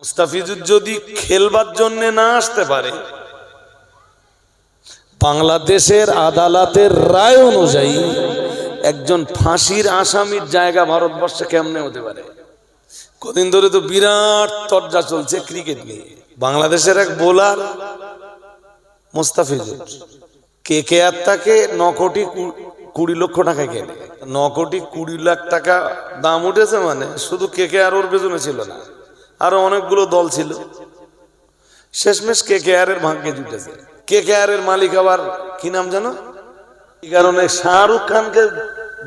মুস্তাফিজুর যদি খেলবার জন্য না আসতে পারে, বাংলাদেশের আদালতের রায় অনুযায়ী একজন ফাঁসির আসামির জায়গা ভারতবর্ষে কেমনে হতে পারে? কদিন ধরে তো বিরাট চর্চা চলছে ক্রিকেট নিয়ে। বাংলাদেশের এক বোলার মুস্তাফিজুর কেকেআর তাকে 9 কোটি 20 লক্ষ টাকা কেনে। 9 কোটি 20 লাখ টাকা দাম উঠেছে, মানে শুধু কেকেআর ওর পেছনে ছিল না, আরো অনেকগুলো দল ছিল। শেষমেশ কেকেআর এর ভাগ্যে জুটেছে। কেকেআর এর মালিক আবার কি নাম জানো? এই কারণে শাহরুখ খানকে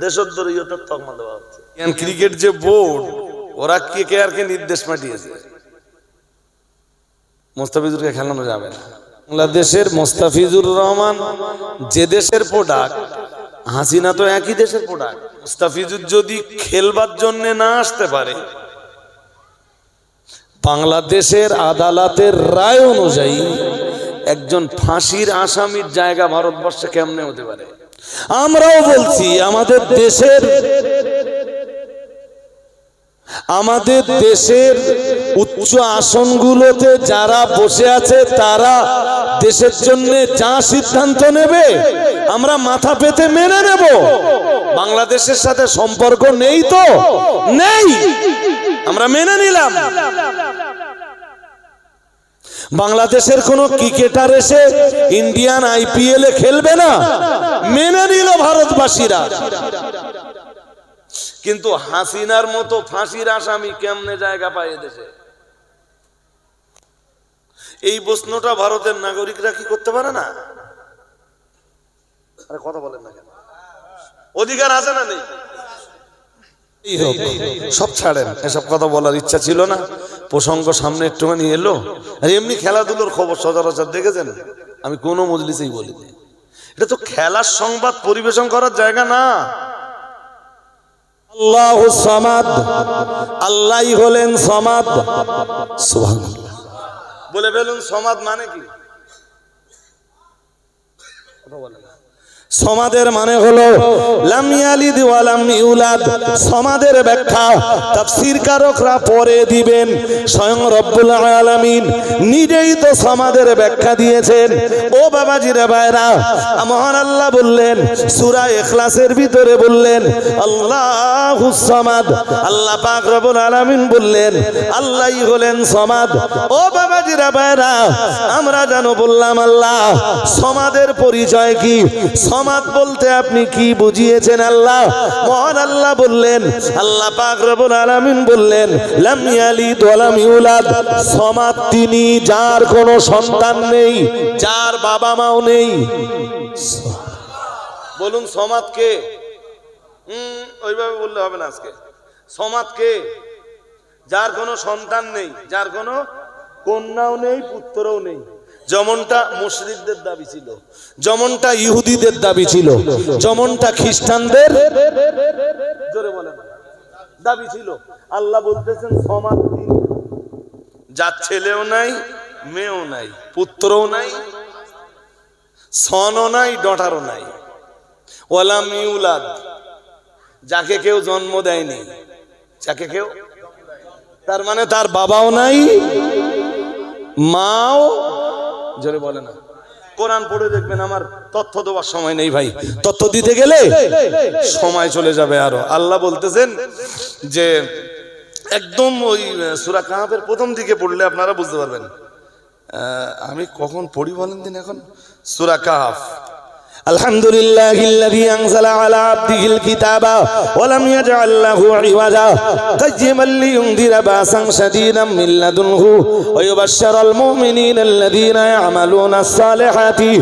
দেশদ্রোহিতার তকমা দেওয়া হচ্ছে। ক্রিকেট যে বোর্ড, ওরা কেকেআর কে নির্দেশ পাঠিয়েছে মুস্তাফিজুরকে খেলানো যাবে না। বাংলাদেশের মুস্তাফিজুর রহমান যে দেশের প্রোডাক্ট, হাসিনা তো একই দেশের প্রোডাক্ট। মুস্তাফিজুর যদি খেলবার জন্য না আসতে পারে, বাংলাদেশের আদালতের রায় অনুযায়ী একজন ফাঁসির আসামির জায়গা ভারতবর্ষে কেমনে হতে পারে? আমরাও বলছি আমাদের দেশের উচ্চ আসনগুলোতে যারা বসে আছে তারা দেশের জন্য যা সিদ্ধান্ত নেবে আমরা মাথা পেতে মেনে নেব। বাংলাদেশের সাথে সম্পর্ক নেই তো নেই, আমরা মেনে নিলাম। বাংলাদেশের কোন ক্রিকেটার এসে ইন্ডিয়ান আইপিএল এ খেলবে না, মেনে নিল ভারতবাসীরা। কিন্তু হাসিনার মতো ফাঁসির আসামি কেমনে জায়গা পায় দেশে? এই প্রশ্নটা ভারতের নাগরিকরা কি করতে পারে না? আরে কথা বলেন না কেন? অধিকার আছে না নেই? সব ছাড়েন, এসব কথা বলার ইচ্ছা ছিল না। প্রসঙ্গ সামনে একটুখানি এলো। আর এমনি খেলাধুলোর খবর সচরাচর দেখেছেন, আমি কোনো মজলিসেই বলিনি। এটা তো খেলার সংবাদ পরিবেশন করার জায়গা না। আল্লাহু সামাদ, আল্লাহই হলেন সামাদ। সুবহানাল্লাহ বলে ফেলুন। সামাদ মানে কি? কথা বলেন। সমাদের মানে হলো লাম ইয়ালিদ ওয়া লাম ইউলাদ। সমাদের ব্যাখ্যা তাফসীর কারকরা পরে দিবেন, স্বয়ং রব্বুল আলামিন নিজেই তো সমাদের ব্যাখ্যা দিয়েছেন। ও বাবাজিরা ভাইরা, মহান আল্লাহ বললেন সূরা ইখলাসের ভিতরে, বললেন আল্লাহুস সামাদ। আল্লাহ পাক রব্বুল আলামিন বললেন আল্লাহই হলেন সমাদ। ও বাবাজিরা ভাইরা, আমরা জানো বললাম আল্লাহ সমাদের পরিচয় কি? সমাদ বলতে আপনি কি বুঝিয়েছেন? আল্লাহ মহান আল্লাহ বললেন, আল্লাহ পাক রব্বুল আলামিন বললেন লাম ইয়ালিদ ওয়া লাম ইউলাদ। সমাদ তিনি যার কোনো সন্তান নেই, যার বাবা মাও নেই। বলুন সমাদ কে? ওইভাবে বললে হবে না আজকে। সমাদ কে? যার কোনো সন্তান নেই, যার কোনো কন্যাও নেই, পুত্রও নেই। যেমনটা মুশরিকদের দাবি ছিল, যেমনটা ইহুদিদের দাবি ছিল, যেমনটা খ্রিস্টানদের জোরে বলেন দাবি ছিল। আল্লাহ বলতেছেন সমাদ তিনি, যার ছেলেও নাই, মেয়েও নাই, পুত্রও নাই, সনও নাই, ডটারও নাই। ওয়ালাম ইউলাদ, যাকে কেউ জন্ম দেয়নি, যাকে কেউ, তার মানে তার বাবাও নাই, মাও। জোরে বলে না। কোরআন পড়ে দেখবেন। আমার তথ্য দেওয়ার সময় নেই ভাই, তথ্য দিতে গেলে সময় চলে যাবে আরো। আল্লাহ বলতেছেন যে একদম ওই সূরা কাহফের প্রথম দিকে পড়লে আপনারা বুঝতে পারবেন। আমি কখন পড়ি বলেন দিন এখন? সূরা কাহফ। আলহামদুলিল্লাহিল্লাযী আনজালা আলা আবদিহিল কিতাবা ওয়া লাম ইয়াজআল লাহু ইওয়াজা কায়্যিমান লিয়ুনযিরা বাসান শাদীদাম মিন লাদুনহু ওয়া ইউবাশশিরাল মুমিনিনা আল্লাযীনা ইয়া'মালুনাস সালিহাতি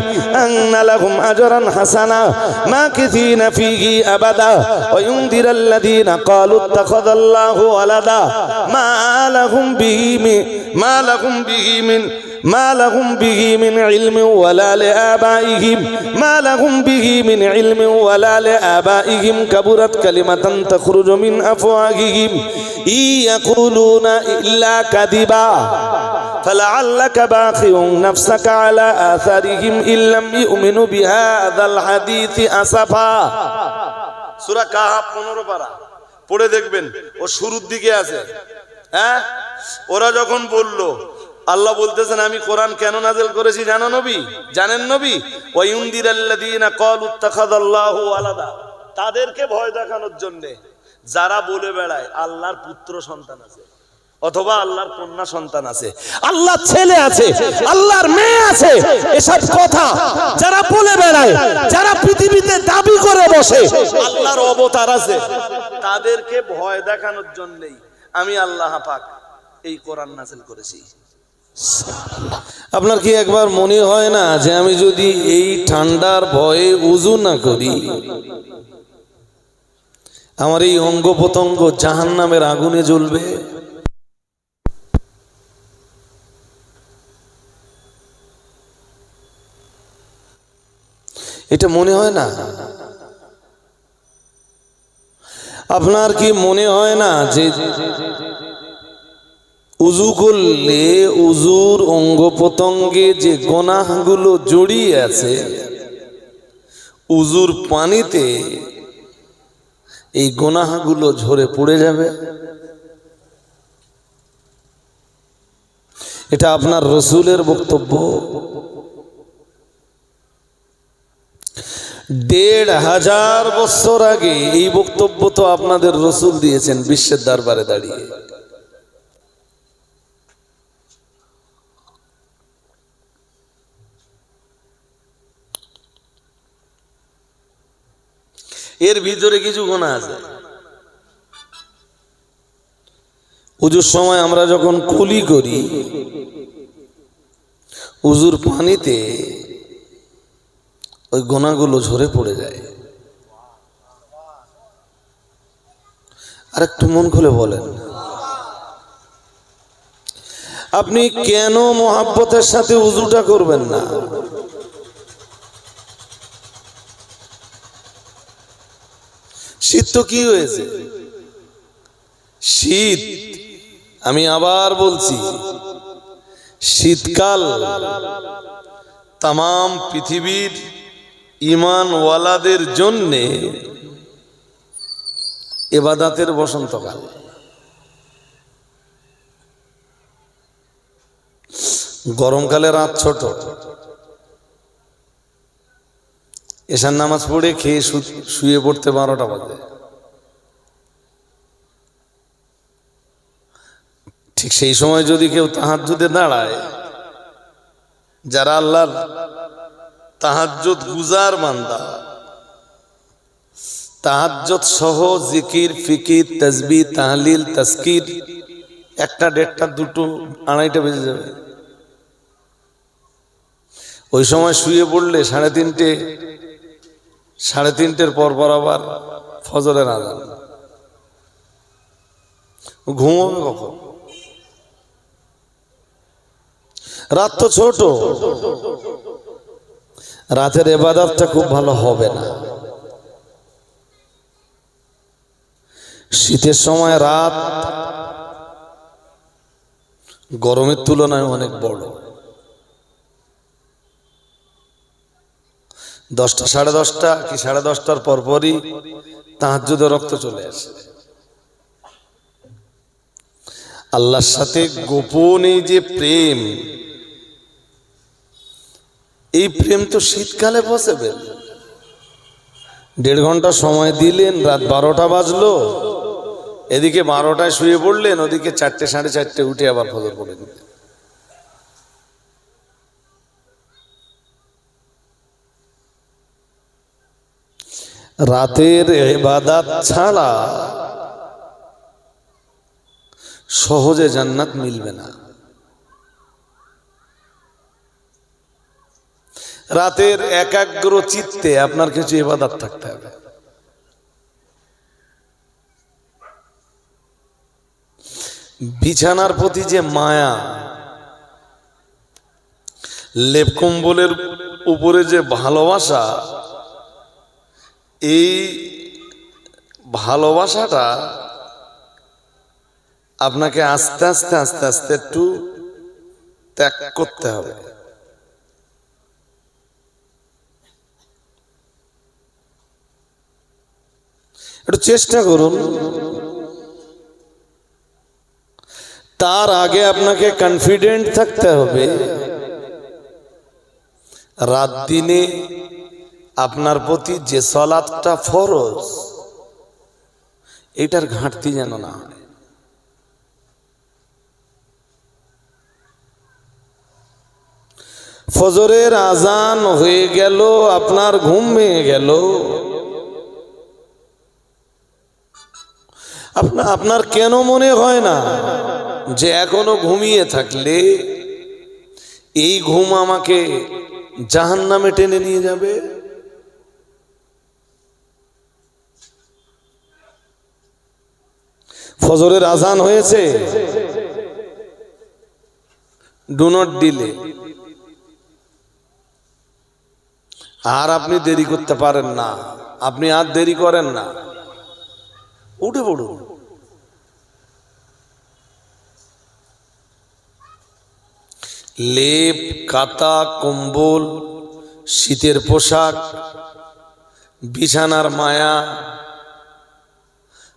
আন্না লাহুম আজরান হাসানা মাকিথিনা ফীহি আবাদা ওয়া ইউনযিরাল লাযীনা ক্বালু ইত্তাখাযাল্লাহু ওয়ালাদা মা লাহুম বিহি মিন ইলমিন ওয়ালা লিআবাইহিম মা লাহুম বিহি মিন ইলমিন ওয়ালা লিআবাইহিম কাবুরাত কালিমাতান তাখরুজু মিন আফওয়াহিহিম ইয়াকুলুনা ইল্লা কাযিবা ফালাআল্লাকা বাখিউন নাফসাকা আলা আসারিহিম ইল্লাম ইউমিনু বিহাযাল হাদীসি আসাফা। সূরা কাহফ 15 পারা পড়ে দেখবেন, ও শুরুর দিকে আছে। হ্যাঁ, ওরা যখন বলল, আল্লাহ বলতেছেন আমি কোরআন কেন নাযিল করেছি জানো নবী? জানেন নবী? ওয়ায়ুনদিরাল্লাযীনা ক্বালু ইত্তাখাযাল্লাহু ওয়ালাদা, তাদেরকে ভয় দেখানোর জন্য যারা বলে বেড়ায় আল্লাহর পুত্র সন্তান আছে অথবা আল্লাহর কন্যা সন্তান আছে, আল্লাহর ছেলে আছে, আল্লাহর মেয়ে আছে, এসব কথা যারা বলে বেড়ায়, যারা পৃথিবীতে দাবি করে বসে আল্লাহর অবতার আছে, তাদেরকে ভয় দেখানোর জন্যই আমি আল্লাহ পাক এই কোরআন নাযিল করেছি। আপনার কি একবার মনে হয় না যে আমি যদি এই ঠান্ডার ভয়ে ওযু না করি আমার এই অঙ্গ প্রত্যঙ্গ জাহান্নামের আগুনে জ্বলবে? এটা মনে হয় না? আপনার কি মনে হয় না যে উযু করলে উযুর অঙ্গ প্রত্যঙ্গে যে গুনাহগুলো জড়িয়ে আছে উযুর পানিতে এই গুনাহগুলো ঝরে পড়ে যাবে? এটা আপনার রাসূলের বক্তব্য। ১৫০০ বছর আগে এই বক্তব্য তো আপনাদের রাসূল দিয়েছেন বিশ্বের দরবারে দাঁড়িয়ে। এর ভিতরে কিছু গুনাহ আছে। উযুর সময় আমরা যখন কুলি করি উযুর পানিতে ওই গুনাহগুলো ঝরে পড়ে যায়। আর একটু মন খুলে বলেন, আপনি কেন মুহাব্বতের সাথে উযুটা করবেন না? শীত তো কি হয়েছে? শীত, আমি আবার বলছি, শীতকাল তামাম পৃথিবীর ঈমানওয়ালাদের জন্যে ইবাদতের বসন্তকাল। গরমকালে রাত ছোট, এশার নামাজ পড়ে খেয়ে শুয়ে পড়তে 12টা বাজে। ঠিক সেই সময় যদি কেউ তাহাজ্জুদে দাঁড়ায়, যারা আল্লাহর তাহাজ্জুদ গুজার বান্দা, তাহাজ্জুদ সহ জিকির ফিকির তাসবিহ তাহলিল তাজকির 1টা 1.5টা 2টো 2:30টা বেজে যাবে। ওই সময় শুয়ে পড়লে 3:30টের পর আবার ফজরের আযান, ঘুমোবে কখন? রাত তো ছোট, রাতের ইবাদতটা খুব ভালো হবে না। শীতের সময় রাত গরমের তুলনায় অনেক বড়। 10টা 10:30টা কি 10:30টার পরপরই তাহাজ্জুদের রক্ত চলে আসে। আল্লাহর সাথে গোপনে যে প্রেম, এই প্রেম তো শীতকালে পসিবল। 1.5 ঘন্টা সময় দিলেন, রাত 12টা বাজলো, এদিকে 12টায় শুয়ে পড়লেন, ওদিকে 4টে 4:30টে উঠে আবার ফজর পড়ে দিলেন। রাতের ইবাদত ছাড়া সহজে জান্নাত মিলবে না। রাতের একাগ্র চিত্তে আপনার কিছু ইবাদত থাকতে হবে। বিছানার প্রতি যে মায়া, লেপ কম্বলের উপরে যে ভালোবাসা, এই ভালোবাসাটা আপনাকে আস্তে আস্তে আস্তে আস্তে একটু ত্যাগ করতে হবে। একটু চেষ্টা করুন তার আগে আপনাকে কনফিডেন্ট থাকতে হবে রাত দিনে আপনার প্রতি যে সালাতটা ফরজ এটার ঘাটতি যেন না হয়। ফজরের আজান হয়ে গেল, আপনার ঘুম ভেঙে গেল, আপনার কেন মনে হয় না যে এখনো ঘুমিয়ে থাকলে এই ঘুম আমাকে জাহান্নামে টেনে নিয়ে যাবে? ফজরের আজান হয়েছে, ডু নট ডিলে, আর আপনি দেরি করতে পারেন না, আপনি আর দেরি করেন না, উঠে পড়ুন। লেপ, কাতা, কম্বল, শীতের পোশাক, বিছানার মায়া,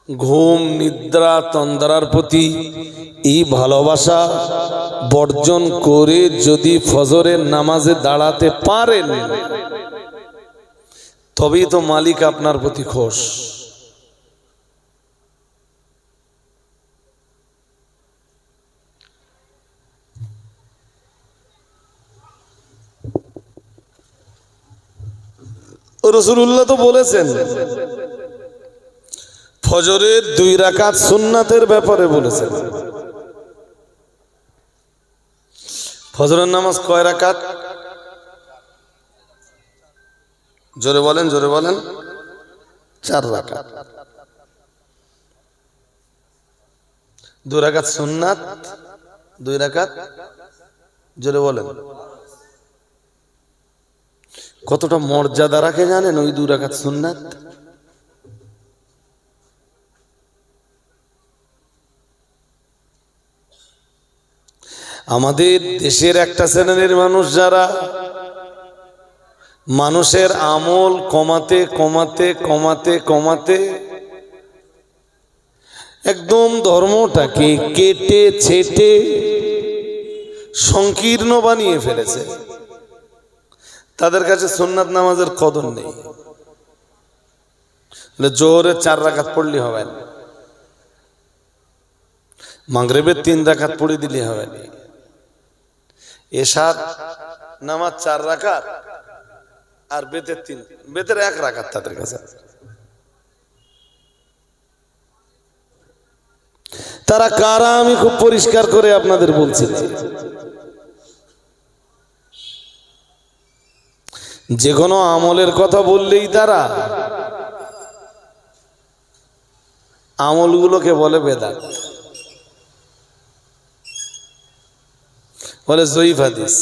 ঘুম, নিদ্রা, তন্দ্রার প্রতি এই ভালোবাসা বর্জন করে যদি ফজরের নামাজে দাঁড়াতে পারেন তবেই তো মালিক আপনার প্রতি খুশ। রাসূলুল্লাহ তো বলেছেন, ফজরের 2 রাকাত সুন্নাতের ব্যাপারে বলেছেন। ফজরের নামাজ কয় রাকাত? জোরে বলেন, জোরে বলেন। 4 রাকাত। 2 রাকাত সুন্নাত, 2 রাকাত, জোরে বলেন। কতটা মর্যাদা রাখে জানেন ওই 2 রাকাত সুন্নাত? আমাদের দেশের একটা শ্রেণীর মানুষ যারা মানুষের আমল কমাতে কমাতে কমাতে কমাতে একদম ধর্মটাকে কেটে ছেটে সংকীর্ণ বানিয়ে ফেলেছে, তাদের কাছে সুন্নাত নামাজের কদর নেই। জোহরে 4 রাকাত পড়লে হবে না, মাগরিবের 3 রাকাত পড়ে দিলে হবে না, এশার নামাজ 4 রাকাত আর বেতের 1 রাকাত তাদের কাছে। তারা কারা আমি খুব পরিষ্কার করে আপনাদের বলছি। যে কোনো আমলের কথা বললেই তারা আমলগুলোকে বলে বেদাত, বলে জয়ীফ হাদিস।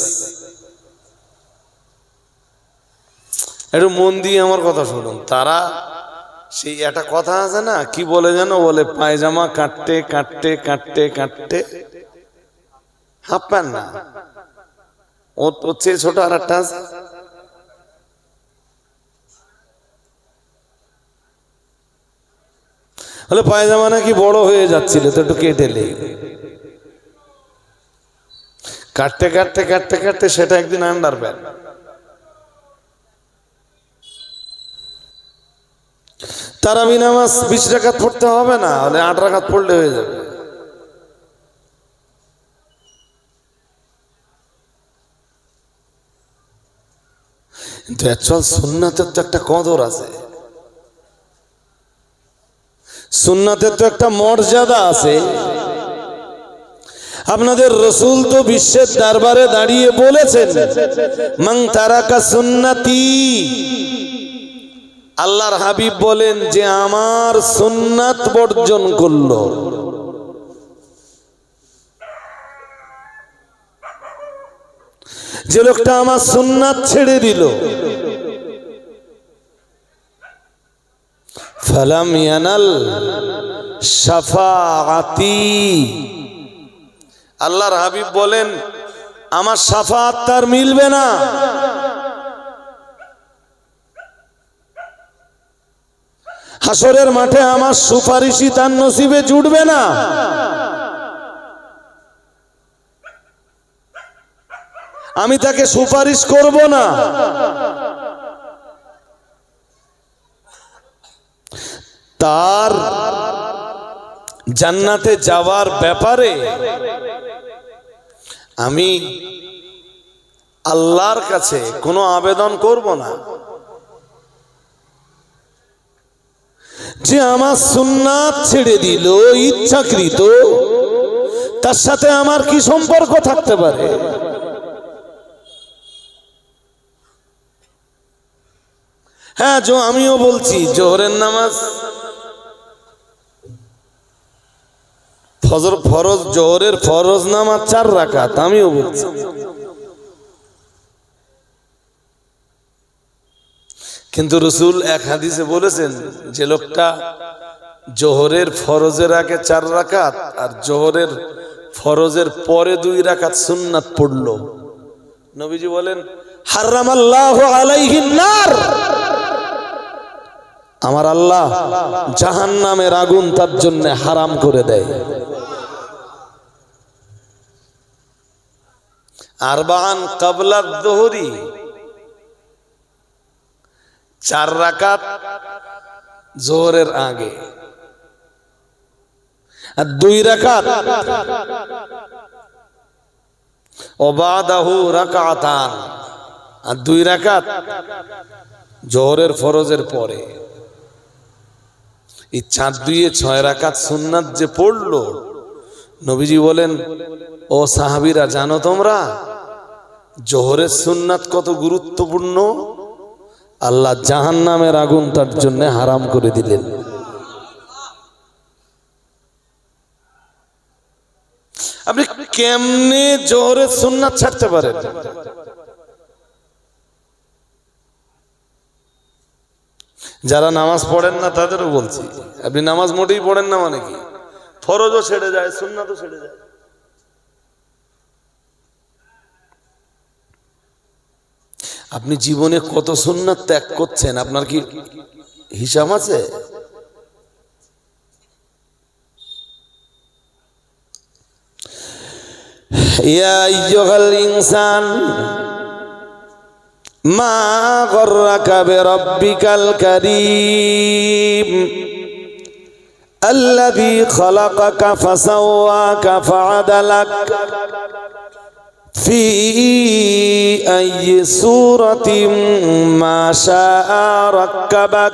একটু মন দিয়ে আমার কথা শুনুন। তারা সেই একটা কথা আছে না, কি বলে যেন, বলে পায়জামা কাটতে কাটতে কাটতে কাটতে হাফ প্যান্ট না, ওর চেয়ে ছোট আর একটা আছে, বলে পায়জামা নাকি বড় হয়ে যাচ্ছিল তো একটু কেটে লে, কাটতে কাটতে কাটতে কাটতে সেটা একদিন আন্ডার প্যান্ট। তারাবি নামাজ 20 রাকাত পড়তে হবে না, হলে 8 রাকাত পড়লে হয়ে যাবে। কিন্তু অ্যাকচুয়াল সুন্নাতের তো একটা কদর আছে, সুন্নাতের তো একটা মর্যাদা আছে। আপনাদের রাসূল তো বিশ্বের দরবারে দাঁড়িয়ে বলেছেন, মান তারাকা সুন্নতি, আল্লাহর হাবিব বলেন যে আমার সুন্নাত বর্জন করলো, যে লোকটা আমার সুন্নাত ছেড়ে দিল, ফালাম ইয়ানাল শাফাআতি, আল্লাহর হাবিব বলেন আমার শাফাআত তার মিলবে না। হাসরের মাঠে আমার সুপারিশই তার নসিবে জুটবে না। আমি তাকে সুপারিশ করব না। তার জান্নাতে যাওয়ার ব্যাপারে আমি আল্লাহর কাছে কোনো আবেদন করব না যে আমার সুন্নাত ছেড়ে দিল ইচ্ছাকৃত, তার সাথে আমার কি সম্পর্ক থাকতে পারে? হ্যাঁ, আমিও বলছি জোহরের নামাজ ফরজ, জোহরের ফরজ নামাজ 4 রাকাত, আমিও বলছি। কিন্তু রাসূল এক হাদিসে বলেছেন যে লোকটা জোহরের ফরজের আগে 4 রাকাত আর জোহরের ফরজের পরে 2 রাকাত সুন্নাত পড়লো, নবীজি বলেন হারামাল্লাহু আলাইহিন নার, আমার আল্লাহ জাহান্নামের আগুন তার জন্য হারাম করে দেয়। আরবাআন ক্বাবলা যুহরি, 4 রাকাত জোহরের আগে আর 2 রাকাত ওবাদাহু রাকাতান, আর 2 রাকাত জোহরের ফরজের পরে। এই 4 2 6 রাকাত সুন্নাত যে পড়লো, নবীজি বলেন ও সাহাবীরা, জানো তোমরা জোহরের সুন্নাত কত গুরুত্বপূর্ণ? আল্লাহ জাহান্নামের আগুন তার জন্য হারাম করে দিলেন। আপনি কেমনে জোহরের সুন্নাত ছাড়তে পারেন? যারা নামাজ পড়েন না তাদেরও বলছি, আপনি নামাজ মোটেই পড়েন না মানে কি? ফরজও ছেড়ে যায়, সুন্নাতও ছেড়ে যায়। আপনি জীবনে কত সুন্নাত ত্যাগ করছেন, আপনার কি হিসাব আছে? ইয়া আইয়ুহাল ইনসান মা গররাকা বিরাব্বিকাল কারীম আল্লাযী খালাকাকা ফাসাওয়াকা ফাআদালাক ফি আইয়ি সূরাতিন মা শাআ রাক্কাবাক।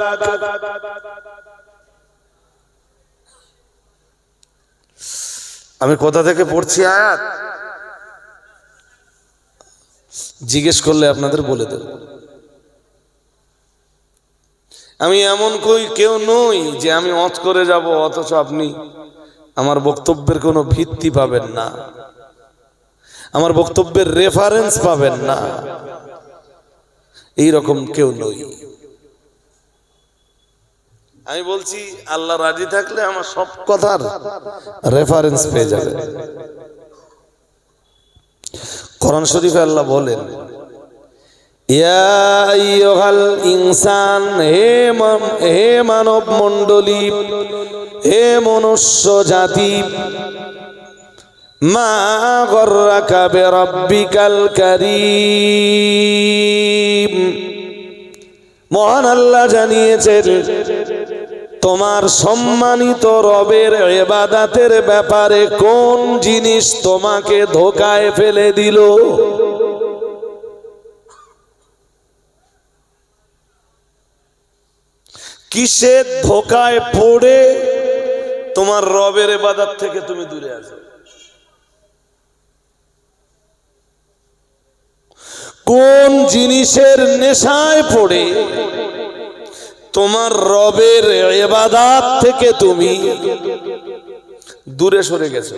আমি কোথা থেকে পড়ছি আয়াত জিজ্ঞেস করলে আপনাদের বলে দেব। আমি এমন কেউ নই যে আমি ওয়াজ করে যাব অথচ আপনি আমার বক্তব্যের কোনো ভিত্তি পাবেন না, আমার বক্তব্যের রেফারেন্স পাবেন না, এই রকম কেউ নই। আমি বলছি আল্লাহ রাজি থাকলে আমার সব কথার রেফারেন্স পেয়ে যাবে। কোরআন শরীফে আল্লাহ বলেন ইয়া আইয়ুহাল ইনসান, হে মানব মণ্ডলী, হে মনুষ্য জাতি, মা গররাকা বিরাব্বিকাল কারীম, মহান আল্লাহ জানিয়েছেন তোমার সম্মানিত রবের ইবাদতের ব্যাপারে কোন জিনিস তোমাকে ধোঁকায় ফেলে দিল। কিসের ধোঁকায় পড়ে তোমার রবের ইবাদত থেকে তুমি দূরে আছো? কোন জিনিসের নেশায় পড়ে তোমার রবের ইবাদত থেকে তুমি দূরে সরে গেছো?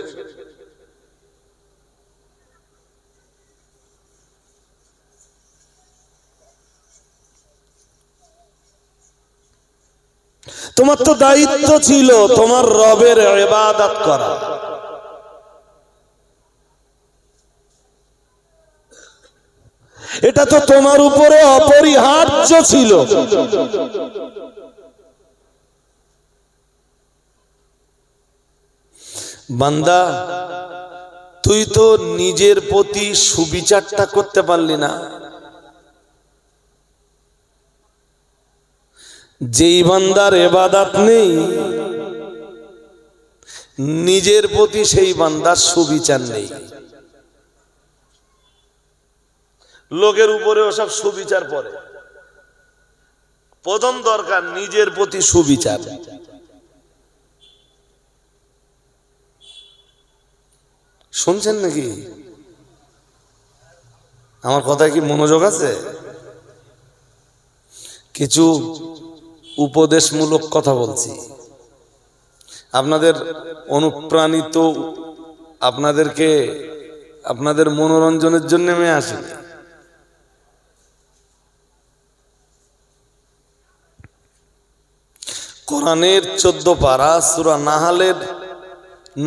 তোমার তো দায়িত্ব ছিল তোমার রবের ইবাদত করা। এটা তো তোমার উপরে অপরিহার্য ছিল। বান্দা তুই তো নিজের প্রতি সুবিচারটা করতে পারলি না। যেই বান্দার ইবাদত নেই, নিজের প্রতি সেই বান্দার সুবিচার নেই। লোকের উপরে ওসব সুবিচার পড়ে, প্রথম দরকার নিজের প্রতি সুবিচার। শুনছেন নাকি? আমার কথায় কি মনোযোগ আছে? কিছু উপদেশমূলক কথা বলছি, আপনাদের অনুপ্রাণিত, আপনাদেরকে আপনাদের মনোরঞ্জনের জন্য আমি আসি। কোরআনের 14 পারা সূরা নাহলের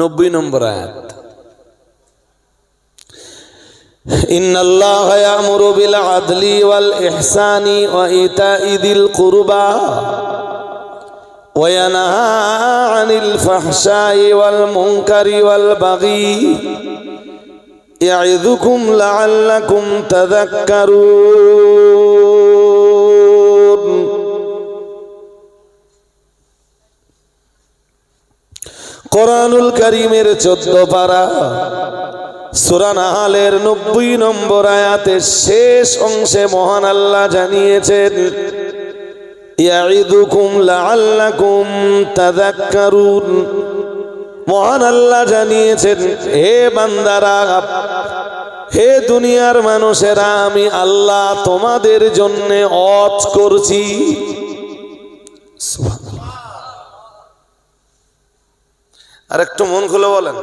90 নম্বর আয়াত। ইন্নাল্লাহা ইয়া'মুরু বিল আদলি ওয়াল ইহসানি ওয়া ইতা'i যিল কুরবা ওয়া ইয়ানহা আনিল ফাহশাই ওয়াল মুনকারি ওয়াল বাগি ইয়া'ইযুকুম লা'আল্লাকুম তাযাক্কারুন। কোরআনুল কারীমের 14 পারা সূরা নাহলের 90 নম্বর আয়াতের শেষ অংশে মহান আল্লাহ জানিয়েছেন, ইয়া'ইদুকুম লা'আল্লাকুম তাযাক্কারুন। মহান আল্লাহ জানিয়েছেন, হে বান্দারা, হে দুনিয়ার মানুষেরা, আমি আল্লাহ তোমাদের জন্য ওয়াজ করছি। সুবহানাল্লাহ। আর একটু মন খুলে বলেন,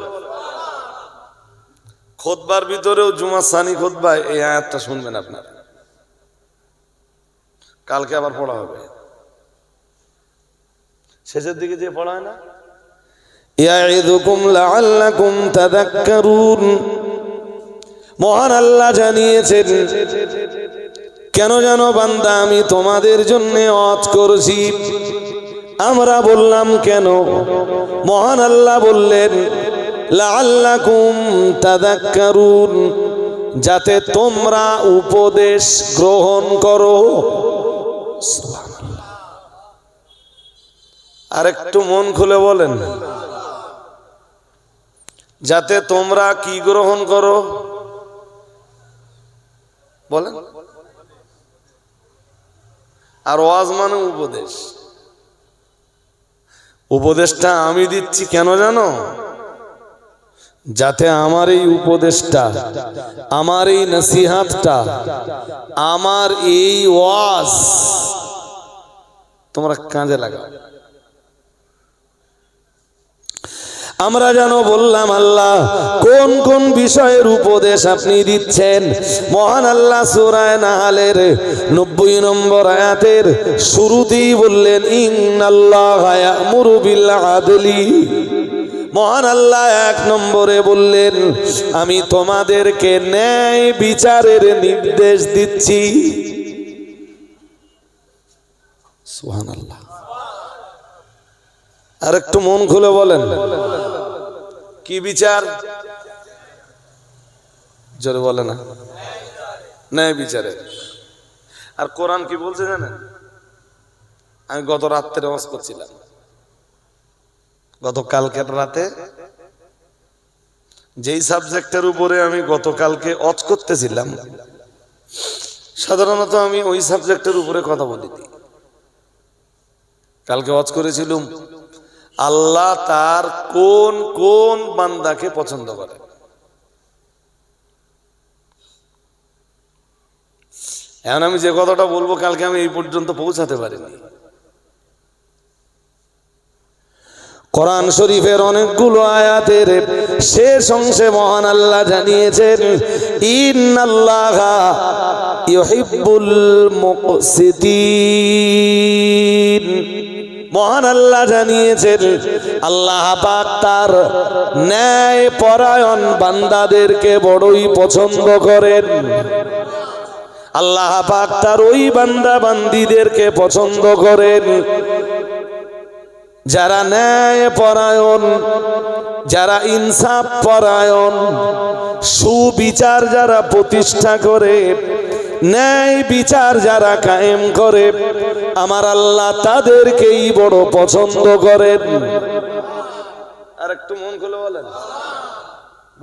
খুতবার ভিতরেও জুমার সানি খুতবায় এই আয়াতটা শুনবেন আপনারা, কালকে আবার পড়া হবে। শেষের দিকে যে পড়া হয় না, ইয়া'ইযুকুম লা'আল্লাকুম তাযাক্কারুন। মহান আল্লাহ জানিয়েছেন, কেন জানো বান্দা আমি তোমাদের জন্য ওয়াজ করছি। আমরা বললাম কেন? মহান আল্লাহ বললেন, লাআল্লাকুম তাযাক্কারুন, যাতে তোমরা উপদেশ গ্রহণ করো। সুবহানাল্লাহ। আর একটু মন খুলে বলেন, যাতে তোমরা কি গ্রহণ করো? বলেন। আর ওয়াজ মানে উপদেশ। উপদেশটা আমি দিচ্ছি কেন জানো? যাতে আমার এই উপদেশটা, আমার এই নসিহতটা, আমার এই ওয়াজ তোমরা কাজে লাগাও। আমরা যেন বললাম, আল্লাহ কোন কোন বিষয়ের উপদেশ আপনি দিচ্ছেন? মহান আল্লাহ সূরা নাহলের 90 নম্বর আয়াতের শুরুতেই বললেন, ইন্নাল্লাহা ইয়া'মুরু বিল আদলি। মহান আল্লাহ 1 নম্বরে বললেন, আমি তোমাদেরকে ন্যায় বিচারের নির্দেশ দিচ্ছি। সুবহানাল্লাহ। আর একটু মন খুলে বলেন, কি বিচার? জোরে বলে না, ন্যায় বিচারে। আর কোরআন কি বলছে জানেন? আমি গত রাত্রে ওয়াজ করছিলাম, গতকালকের রাতে যেই সাবজেক্টের উপরে আমি গতকালকে ওয়াজ করতেছিলাম, সাধারণত আমি ওই সাবজেক্টের উপরে কথা বলি। কালকে ওয়াজ করেছিলাম আল্লাহ তার কোন কোন বান্দাকে পছন্দ করে। এখন আমি যে কথাটা বলবো কালকে আমি এই পর্যন্ত পৌঁছাতে পারিনি। কোরআন শরীফের অনেকগুলো আয়াতের শেষ অংশে মহান আল্লাহ জানিয়েছেন, ইন্নাল্লাহা ইউহিব্বুল মুকসিতিন। মহান আল্লাহ জানিয়েছেন, আল্লাহ পাক তার ন্যায় পরায়ণ বান্দাদেরকে বড়ই পছন্দ করেন। আল্লাহ পাক তার ওই বান্দা বান্দীদেরকে পছন্দ করেন যারা ন্যায় পরায়ণ, যারা ইনসাফ পরায়ণ, সুবিচার যারা প্রতিষ্ঠা করে, ন্যায় বিচার যারা কায়েম করে, আমার আল্লাহ তাদেরকেই বড় পছন্দ করেন। আর একটু মন খুলে বলেন,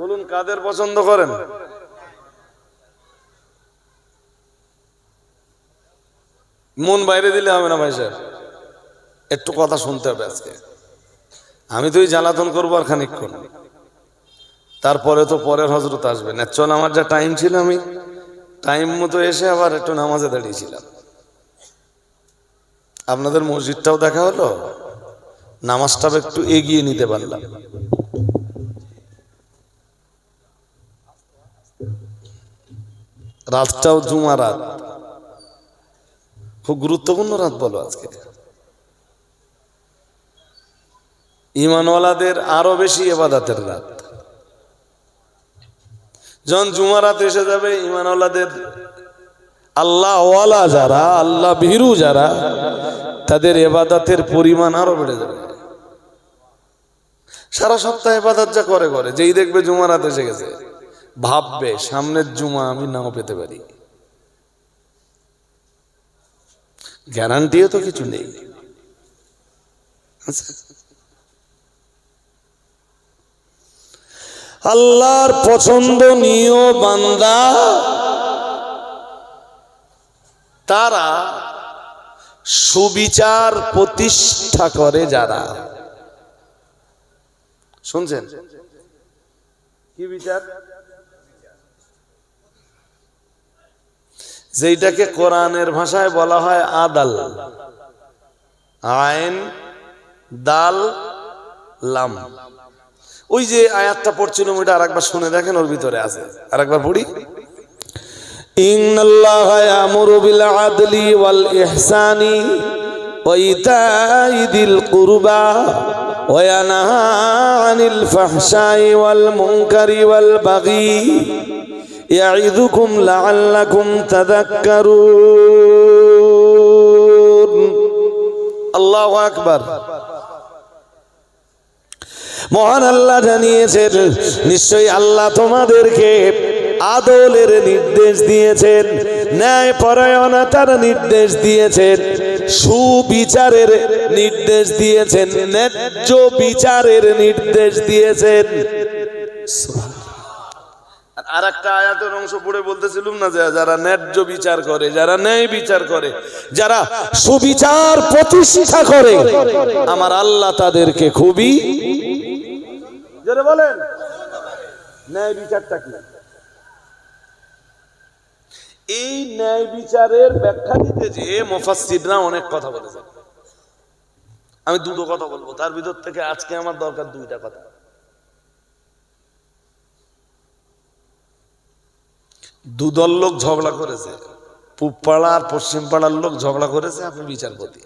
বলুন কাদের পছন্দ করেন? মন বাইরে দিলে হবে না ভাই সাহেব, একটু কথা শুনতে হবে আজকে। আমি তো এই জ্বালাতন করবো আর খানিকক্ষণ, তারপরে তো পরের হজরত আসবে না। চল, আমার যা টাইম ছিল আমি টাইম মতো এসে আবার একটু নামাজে দাঁড়িয়েছিলাম। আপনাদের মসজিদটাও দেখা হলো, নামাজটাও একটু এগিয়ে নিতে পারলাম। রাতটাও জুমা রাত, খুব গুরুত্বপূর্ণ রাত বলো আজকে। ঈমানওয়ালাদের আরো বেশি ইবাদতের রাত। যখন জুমা রাত এসে যাবে, ঈমানওয়ালাদের, আল্লাহ ওয়ালা যারা, আল্লাহ ভীরু যারা, তাদের ইবাদতের পরিমাণ আরো বেড়ে যাবে। সারা সপ্তাহ ইবাদত যা করে করে, যেই দেখবে জুমা রাত এসে গেছে, ভাববে সামনের জুমা আমি নাও পেতে পারি। গ্যারান্টিও তো কিছু নেই। আল্লাহর পছন্দনীয় বান্দা তারা সুবিচার প্রতিষ্ঠা করে যারা। শুনছেন কি বিচার? যেটাকে কোরআনের ভাষায় বলা হয় আদাল, আইন দাল লাম। ওই যে আয়াতটা পড়ছিলাম ওইটা আরেকবার শুনে দেখেন, ওর ভিতরে আছে। আরেকবার পড়ি, ইন্নাল্লাহা ইয়ামুরু বিল আদলি ওয়াল ইহসানি ওয়া ইতাই যিল কুরবা ওয়া ইয়ানহা আনিল ফাহশাই ওয়াল মুনকারি ওয়াল বাগি ইয়াইযুকুম লাআল্লাকুম তাযাক্কারুন। আল্লাহু আকবার। মহান আল্লাহ জানিয়েছেন, নিশ্চয়ই আল্লাহ তোমাদেরকে আদলের নির্দেশ দিয়েছেন, ন্যায় পরায়ণতার নির্দেশ দিয়েছেন, সুবিচারের নির্দেশ দিয়েছেন, ন্যায্য বিচারের নির্দেশ দিয়েছেন। আর একটা আয়াতের অংশ পড়ে বলতেছিলাম না, যারা ন্যায্য বিচার করে, যারা ন্যায় বিচার করে, যারা সুবিচার প্রতিষ্ঠা করে, আমার আল্লাহ তাদেরকে খুবই বলেন। ন্যায় বিচারটা কি? এই ন্যায় বিচারের ব্যাখ্যা দিতে যে মুফাসসিররা অনেক কথা বলেছেন। আমি দুটো কথা বলবো, তার ভিতর থেকে আজকে আমার দরকার দুইটা কথা। দুদল লোক ঝগড়া করেছে, পূব পাড়া আর পশ্চিম পাড়ার লোক ঝগড়া করেছে। আপনি বিচারপতি,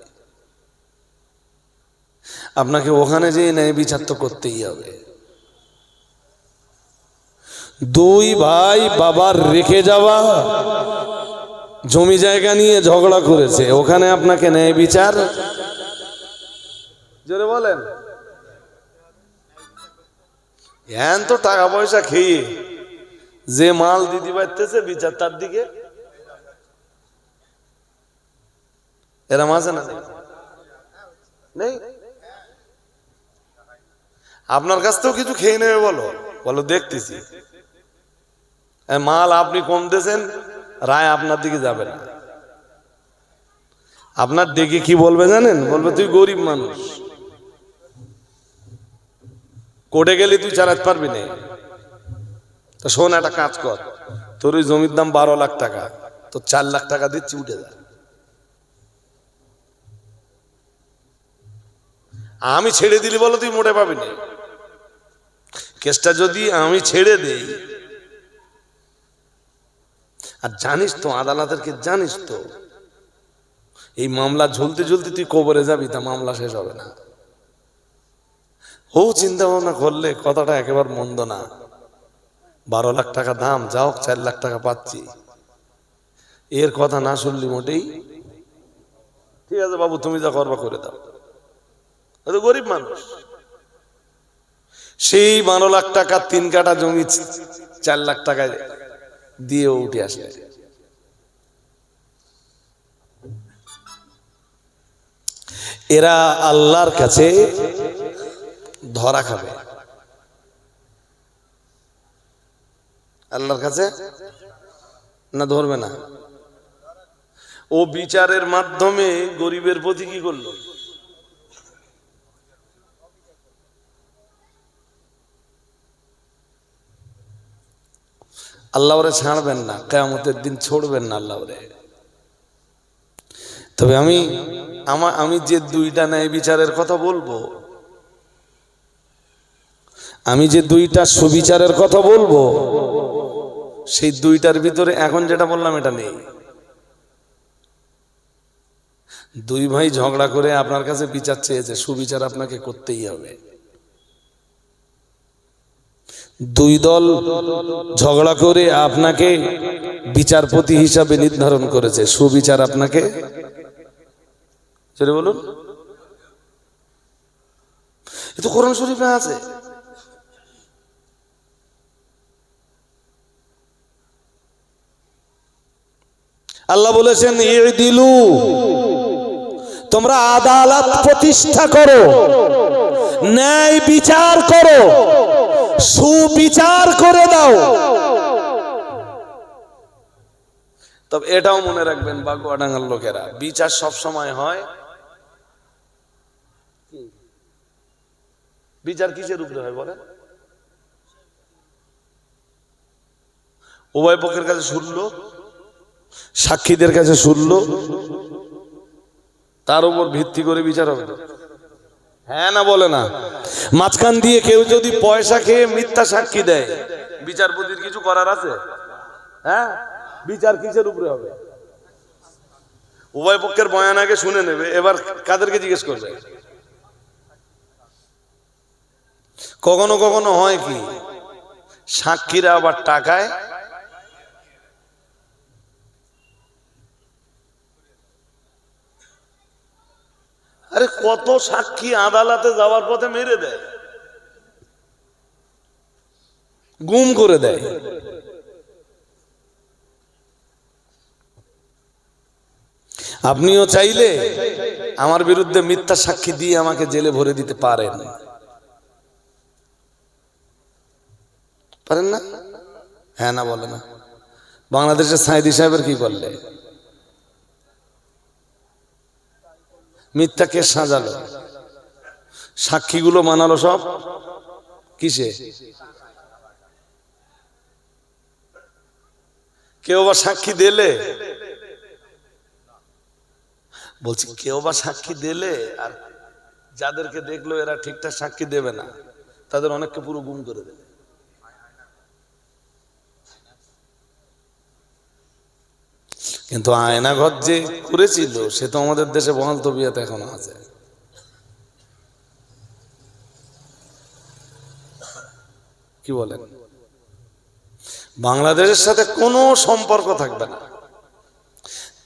আপনাকে ওখানে যেয়ে ন্যায় বিচার তো করতেই হবে। দুই ভাই বাবার রেখে যাওয়া জমি জায়গা নিয়ে ঝগড়া করেছে, ওখানে আপনাকে ন্যায় বিচার, জোরে বলেন। হ্যাঁ, তো টাকা পয়সা খেয়ে যে মাল দিদি পাইতেছে বিচার তার দিকে, এরা মাঝে না নেই। আপনার কাছ থেকেও কিছু খেয়ে নেবে, বলো বলো দেখতেছি। মাল আপনি কম দিয়েছেন, রায় আপনার দিকে যাবে না। আপনার ডেকে কি বলবে জানেন? বলবে তুই গরিব মানুষ, কোর্টে গেলে তুই চালাতে পারবি না। তো শোন, একটা কাজ কর, তোর ওই জমির দাম 12 লাখ টাকা, তো 4 লাখ টাকা দিচ্ছি, উঠে যা। আমি ছেড়ে দিলি বলো তুই মোটে পাবি না। কেসটা যদি আমি ছেড়ে দেই, আর জানিস তো আদালতের কে, জানিস তো এই মামলা ঝুলতে ঝুলতে তুই কবরে যাবি, তা মামলা শেষ হবে না। ও চিন্তা ভাবনা করলে কথাটা একেবারে মন্দ না। 12 লাখ টাকা দাম, যাও 4 লাখ টাকা পাচ্ছি, এর কথা না শুনলি মোটেই ঠিক আছে বাবু, তুমি যা করবা করে দাও। ও তো গরিব মানুষ, সেই 12 লাখ টাকা 3 কাঠা জমি 4 লাখ টাকা দিয়ে উঠে আসে। এরা আল্লাহর কাছে ধরা খাবে, আল্লাহর কাছে না ধরবে না। ও বিচারের মাধ্যমে গরিবের প্রতি কি করলো? আল্লাহ ওরে ছাড়বেন না, কিয়ামতের দিন ছড়বেন না আল্লাহ ওরে। তবে আমি যে 2টা ন্যায় বিচারের কথা বলবো, আমি যে 2টা সুবিচারের কথা বলবো, সেই 2টার ভিতরে এখন যেটা বললাম এটা নেই। 2 ভাই ঝগড়া করে আপনার কাছে বিচার চেয়েছে, সুবিচার আপনাকে করতেই হবে। 2 দল ঝগড়া করে আপনাকে বিচারপতি হিসাবে নির্ধারণ করেছে, সুবিচার আপনাকে সেটা বলুন। এ তো কোরআন শরীফে আছে। আল্লাহ বলেছেন ইদিলু, তোমরা আদালত প্রতিষ্ঠা করো, ন্যায় বিচার করো, সুবিচার করে দাও। তবে এটাও মনে রাখবেন বাগুয়াডাঙ্গার লোকেরা, বিচার সব সময় হয়, বিচার কিসের উপরে হয় বলেন? উভয় পক্ষের কাছে শুনলো, সাক্ষীদের কাছে শুনলো, তার উপর ভিত্তি করে বিচার হবে। হ্যাঁ না বলে না? মাঝখান দিয়ে কেউ যদি পয়সা খেয়ে মিথ্যা সাক্ষী দেয়, বিচারপতির কিছু করার আছে? হ্যাঁ, বিচার কিসের উপরে হবে? উভয় পক্ষের বয়ান আগে শুনে নেবে, এবার কাদেরকে জিজ্ঞেস করবে? কখনো কখনো হয় কি, সাক্ষীরা আবার টাকায় আরে কত সাক্ষী আদালতে যাওয়ার পথে মেরে দেয়, গুম করে দেয়। আপনিও চাইলে আমার বিরুদ্ধে মিথ্যা সাক্ষী দিয়ে আমাকে জেলে ভরে দিতে পারেন, পারেন না? হ্যাঁ না বলে না? বাংলাদেশের সাইদি সাহেবের কি করলে? মিথ্যা কেস সাজালো, সাক্ষীগুলো মানালো সব কিসে? কেউ বা সাক্ষী দিলে, বলছি কেউ বা সাক্ষী দিলে, আর যাদেরকে দেখলো এরা ঠিকঠাক সাক্ষী দেবে না, তাদের অনেককে পুরো গুম করে দেবে। কিন্তু আয়নাঘর যে করেছিল সে তো আমাদের দেশে বহাল তবিয়তে এখনো আছে। কি বলেন? বাংলাদেশের সাথে কোনো সম্পর্ক থাকবে না,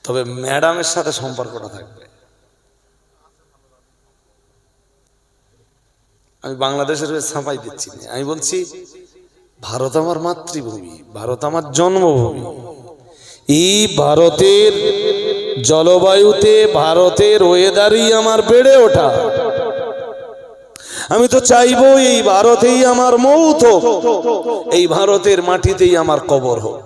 তবে ম্যাডামের সাথে সম্পর্কটা থাকবে। আমি বাংলাদেশের হয়ে ছাপাই দিচ্ছি না, আমি বলছি ভারত আমার মাতৃভূমি, ভারত আমার জন্মভূমি। এই ভারতের জলবায়ুতে, ভারতের ওয়েদারই আমার বেড়ে ওঠা। আমি তো চাইবো এই ভারতেই আমার মৌত হোক, এই ভারতের মাটিতেই আমার কবর হোক।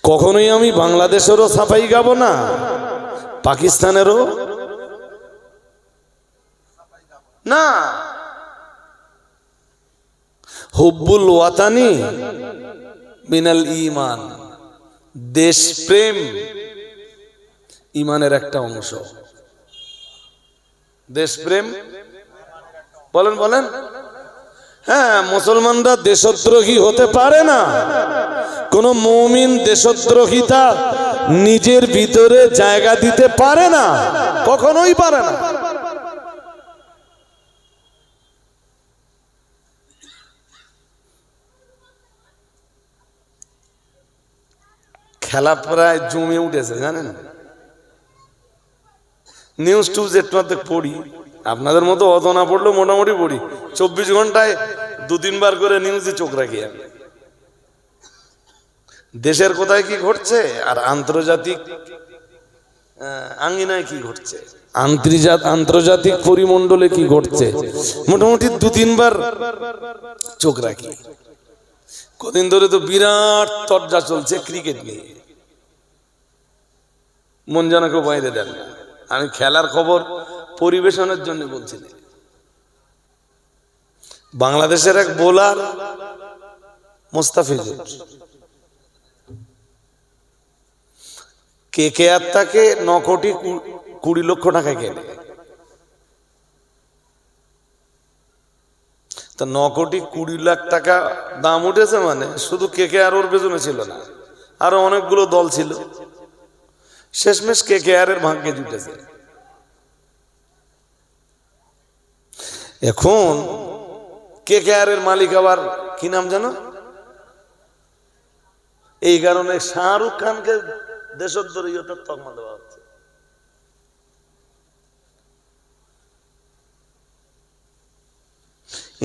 কখনোই আমি বাংলাদেশেরও সাফাই গাবো না, পাকিস্তানেরও না। হুব্বুল ওয়াতানি মিনাল ঈমান, দেশপ্রেম ঈমানের একটা অংশ। দেশপ্রেম বলেন বলেন। হ্যাঁ, মুসলমানরা দেশদ্রোহী হতে পারে না, কোন মুমিন দেশদ্রোহিতা নিজের ভিতরে জায়গা দিতে পারে না, কখনোই পারে না। খেলা প্রায় জমে উঠেছে জানেন। নিউজ টুজ একটু পড়ি, আপনাদের মতো অত না পড়লেও মোটামুটি পড়ি। 24 ঘন্টায় 2-3 বার করে নিউজে চোখ রাখি আমি। দেশের কোথায় কি ঘটছে আর আন্তর্জাতিক আঙ্গিনায় কি ঘটছে, আন্তর্জাতিক পরিমণ্ডলে কি ঘটছে, মোটামুটি 2-3 বার চোখ রাখি। কদিন ধরে তো বিরাট চর্চা চলছে ক্রিকেট নিয়ে, মন জানা কেউ বাইরে দেন না। আমি খেলার খবর পরিবেশনের জন্য বলছি না। বাংলাদেশের এক বোলার মোস্তাফিজুর, কেকেআর তাকে 9,20,00,000 টাকা কেনে। তা 9,20,00,000 টাকা দাম উঠেছে, মানে শুধু কেকেআর ওর পেছনে ছিল না, আরো অনেকগুলো দল ছিল। শেষমেশ কেকেআর এর ভাগ্যে জুটেছে। এখন কেকেআর এর মালিক আবার কি নাম জানো? এই কারণে শাহরুখ খানকে দেশদ্রোহিতার তকমা দেওয়া হচ্ছে।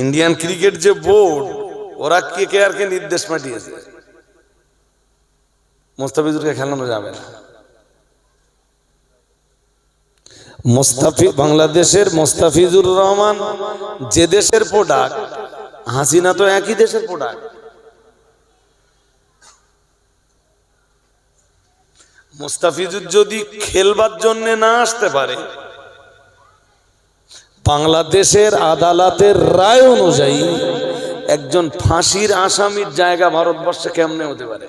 ইন্ডিয়ান ক্রিকেট যে বোর্ড, ওরা কেকেআর কে নির্দেশ পাঠিয়েছে মোস্তাফিজুরকে খেলানো যাবে না। বাংলাদেশের মোস্তাফিজুর রহমান যে দেশের প্রোডাক্ট, হাসিনা তো একই দেশের প্রোডাক্ট। মোস্তাফিজুর যদি খেলবার জন্য না আসতে পারে, বাংলাদেশের আদালতের রায় অনুযায়ী একজন ফাঁসির আসামির জায়গা ভারতবর্ষে কেমনে হতে পারে?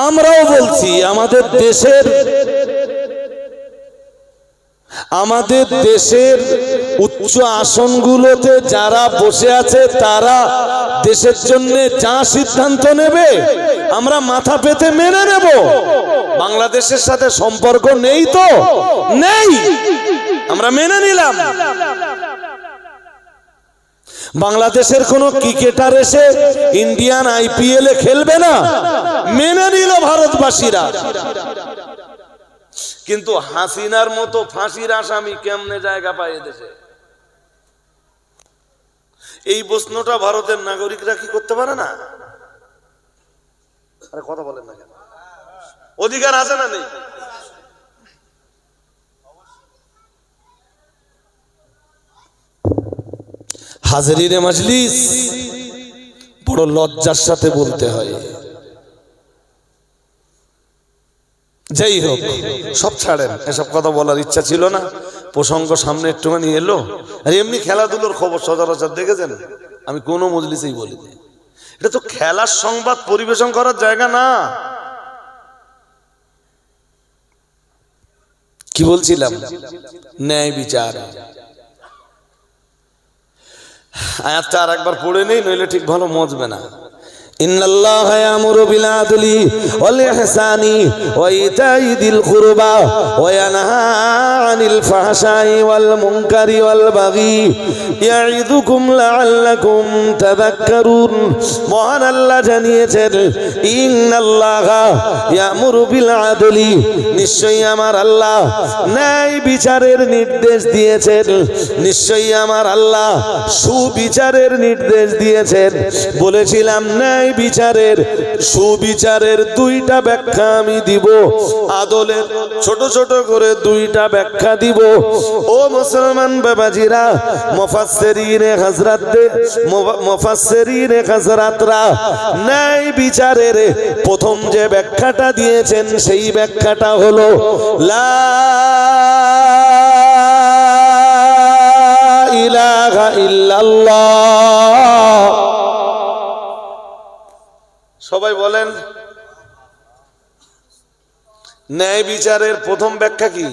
আমরাও বলছি আমাদের দেশের উচ্চ আসনগুলোতে যারা বসে আছে তারা দেশের জন্য যা সিদ্ধান্ত নেবে আমরা মাথা পেতে মেনে নেব। বাংলাদেশের সাথে সম্পর্ক নেই তো নেই, আমরা মেনে নিলাম। বাংলাদেশের কোন ক্রিকেটার এসে ইন্ডিয়ান IPL এ খেলবে না, মেনে নিল ভারতবাসীরা। কিন্তু হাসিনার মতো ফাঁসির আসামি কেমনে জায়গা পায় দেশে? এই প্রশ্নটা ভারতের নাগরিকরা কি করতে পারে না? আরে কথা বলেন না কেন? অধিকার আছে না নেই? হাজরিনে মজলিস, বড় লজ্জার সাথে বলতে হয়। যাই হোক, সব ছাড়েন, এসব কথা বলার ইচ্ছা ছিল না। প্রসঙ্গ সামনে একটুখানি এলো। আর এমনি খেলাধুলোর খবর সচরাচর দেখেছেন, আমি কোনো মজলিসেই বলিনি। এটা তো খেলার সংবাদ পরিবেশন করার জায়গা না। কি বলছিলাম? ন্যায় বিচার। আয়াতটা আর একবার পড়ে নেই, নইলে ঠিক ভালো মজবে না। ইন্নাল্লাহা ইয়ামুরু বিল আদলি ওয়াল ইহসানি ওয়া ইতাই দিল কুরবা ওয়া ইয়ানহা আনিল ফাহশাই ওয়াল মুনকারি ওয়াল বাগি ইয়াইযুকুম লাআল্লাকুম তাযাক্কারুন। মহান আল্লাহ জানিয়েছেন, ইন্নাল্লাহা ইয়ামুরু বিল আদলি, নিশ্চয়ই আমার আল্লাহ ন্যায় বিচারের নির্দেশ দিয়েছেন। নিশ্চয়ই আমার আল্লাহ সুবিচারের নির্দেশ দিয়েছেন। বলেছিলাম ন্যায় বিচারের, সুবিচারের 2টা ব্যাখ্যা আমি দিব। আদলের ছোট ছোট করে 2টা ব্যাখ্যা দিব। ও মুসলমান বাবাজিরা, মুফাসসিরিনে হযরতরা ন্যায় বিচারের প্রথম যে ব্যাখ্যাটা দিয়েছেন সেই ব্যাখ্যাটা হলো লা ইলাহা ইল্লাল্লাহ। সবাই বলেন, ন্যায় বিচারের প্রথম ব্যাখ্যা কি?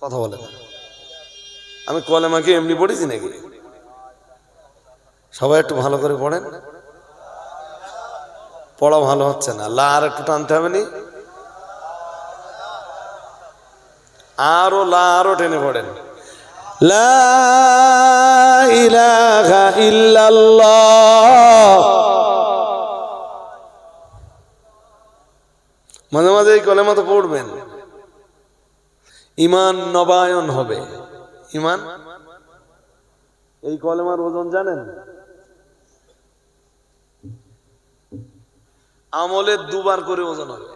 কথা বলেন। আমি কলেমাকে এমনি পড়েছি নাকি? সবাই একটু ভালো করে পড়েন। পড়া ভালো হচ্ছে না, লা আর একটু টানতে হবে নি, আরো লা আরো টেনে পড়েন। লা ইলাহা ইল্লাল্লাহ। মাঝে মাঝে এই কলেমা তো পড়বেন, ঈমান নবায়ন হবে। ঈমান, এই কলেমার ওজন জানেন? আমলের দুবার করে ওজন হবে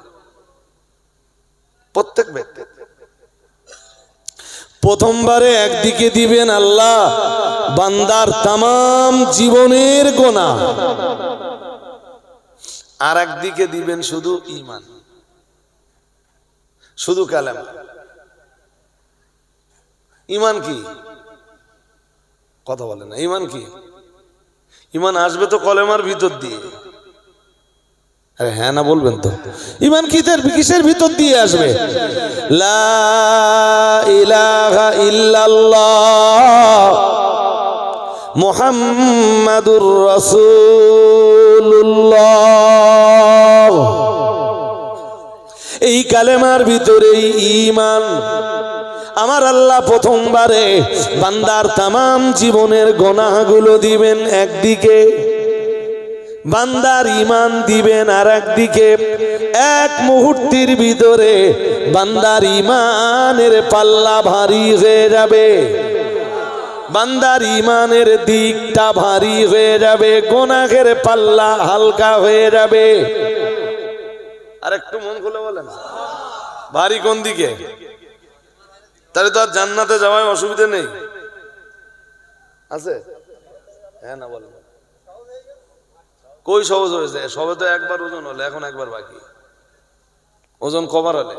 প্রত্যেক ব্যক্তি। প্রথমবারে একদিকে দিবেন আল্লাহ বান্দার তামাম জীবনের গুনাহ, আর একদিকে দিবেন শুধু ঈমান, শুধু কালেমা। ঈমান কি? কথা বলে না। ঈমান কি? ঈমান আসবে তো কলেমার ভিতর দিয়ে। আরে হ্যাঁ না বলবেন তো? ঈমান কিসের ভিতর দিয়ে আসবে? লা ইলাহা ইল্লাল্লাহ মুহাম্মাদুর রাসূলুল্লাহ। এই কালেমার ভিতরেই ঈমান। আমার আল্লাহ প্রথমবারে বান্দার তামাম জীবনের গুনাহগুলো দিবেন একদিকে, বান্দার ঈমান দিবেন আর একদিকে। এক মুহূর্তের ভিতরে বান্দার ঈমানের পাল্লা ভারী হয়ে যাবে, বান্দার ঈমানের দিকটা ভারী হয়ে যাবে, গুনাহের পাল্লা হালকা হয়ে যাবে। আর একটু মন খুলে বলেন, ভারী কোন দিকে? তাহলে তো আর জান্নাতে যাওয়ায় অসুবিধা নেই, আছে? হ্যাঁ না বলেন। কই সহজ হয়েছে? সবে তো একবার ওজন হলে, এখন একবার বাকি। ওজন কবার হলে?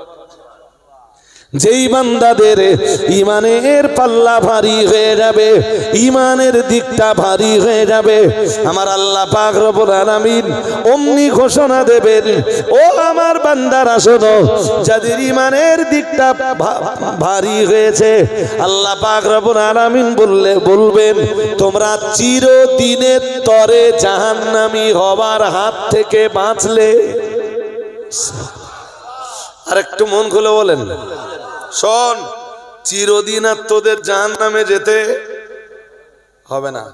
যেই বান্দাদের ঈমানের পাল্লা ভারী হয়ে যাবে, ঈমানের দিকটা ভারী হয়ে যাবে, আমার আল্লাহ পাক রব্বুল আলামিন অমনি ঘোষণা দেবেন, ও আমার বান্দারা শোনো, যাদের ঈমানের দিকটা ভারী হয়েছে, আল্লাহ পাক রব্বুল আলামিন বলবেন, তোমরা চিরদিনের তরে জাহান্নামী হবার হাত থেকে বাঁচলে। আর একটু মন খুলে বলেন, শোন, চিরদিন আর তোদের জাহান্নামে যেতে হবে না।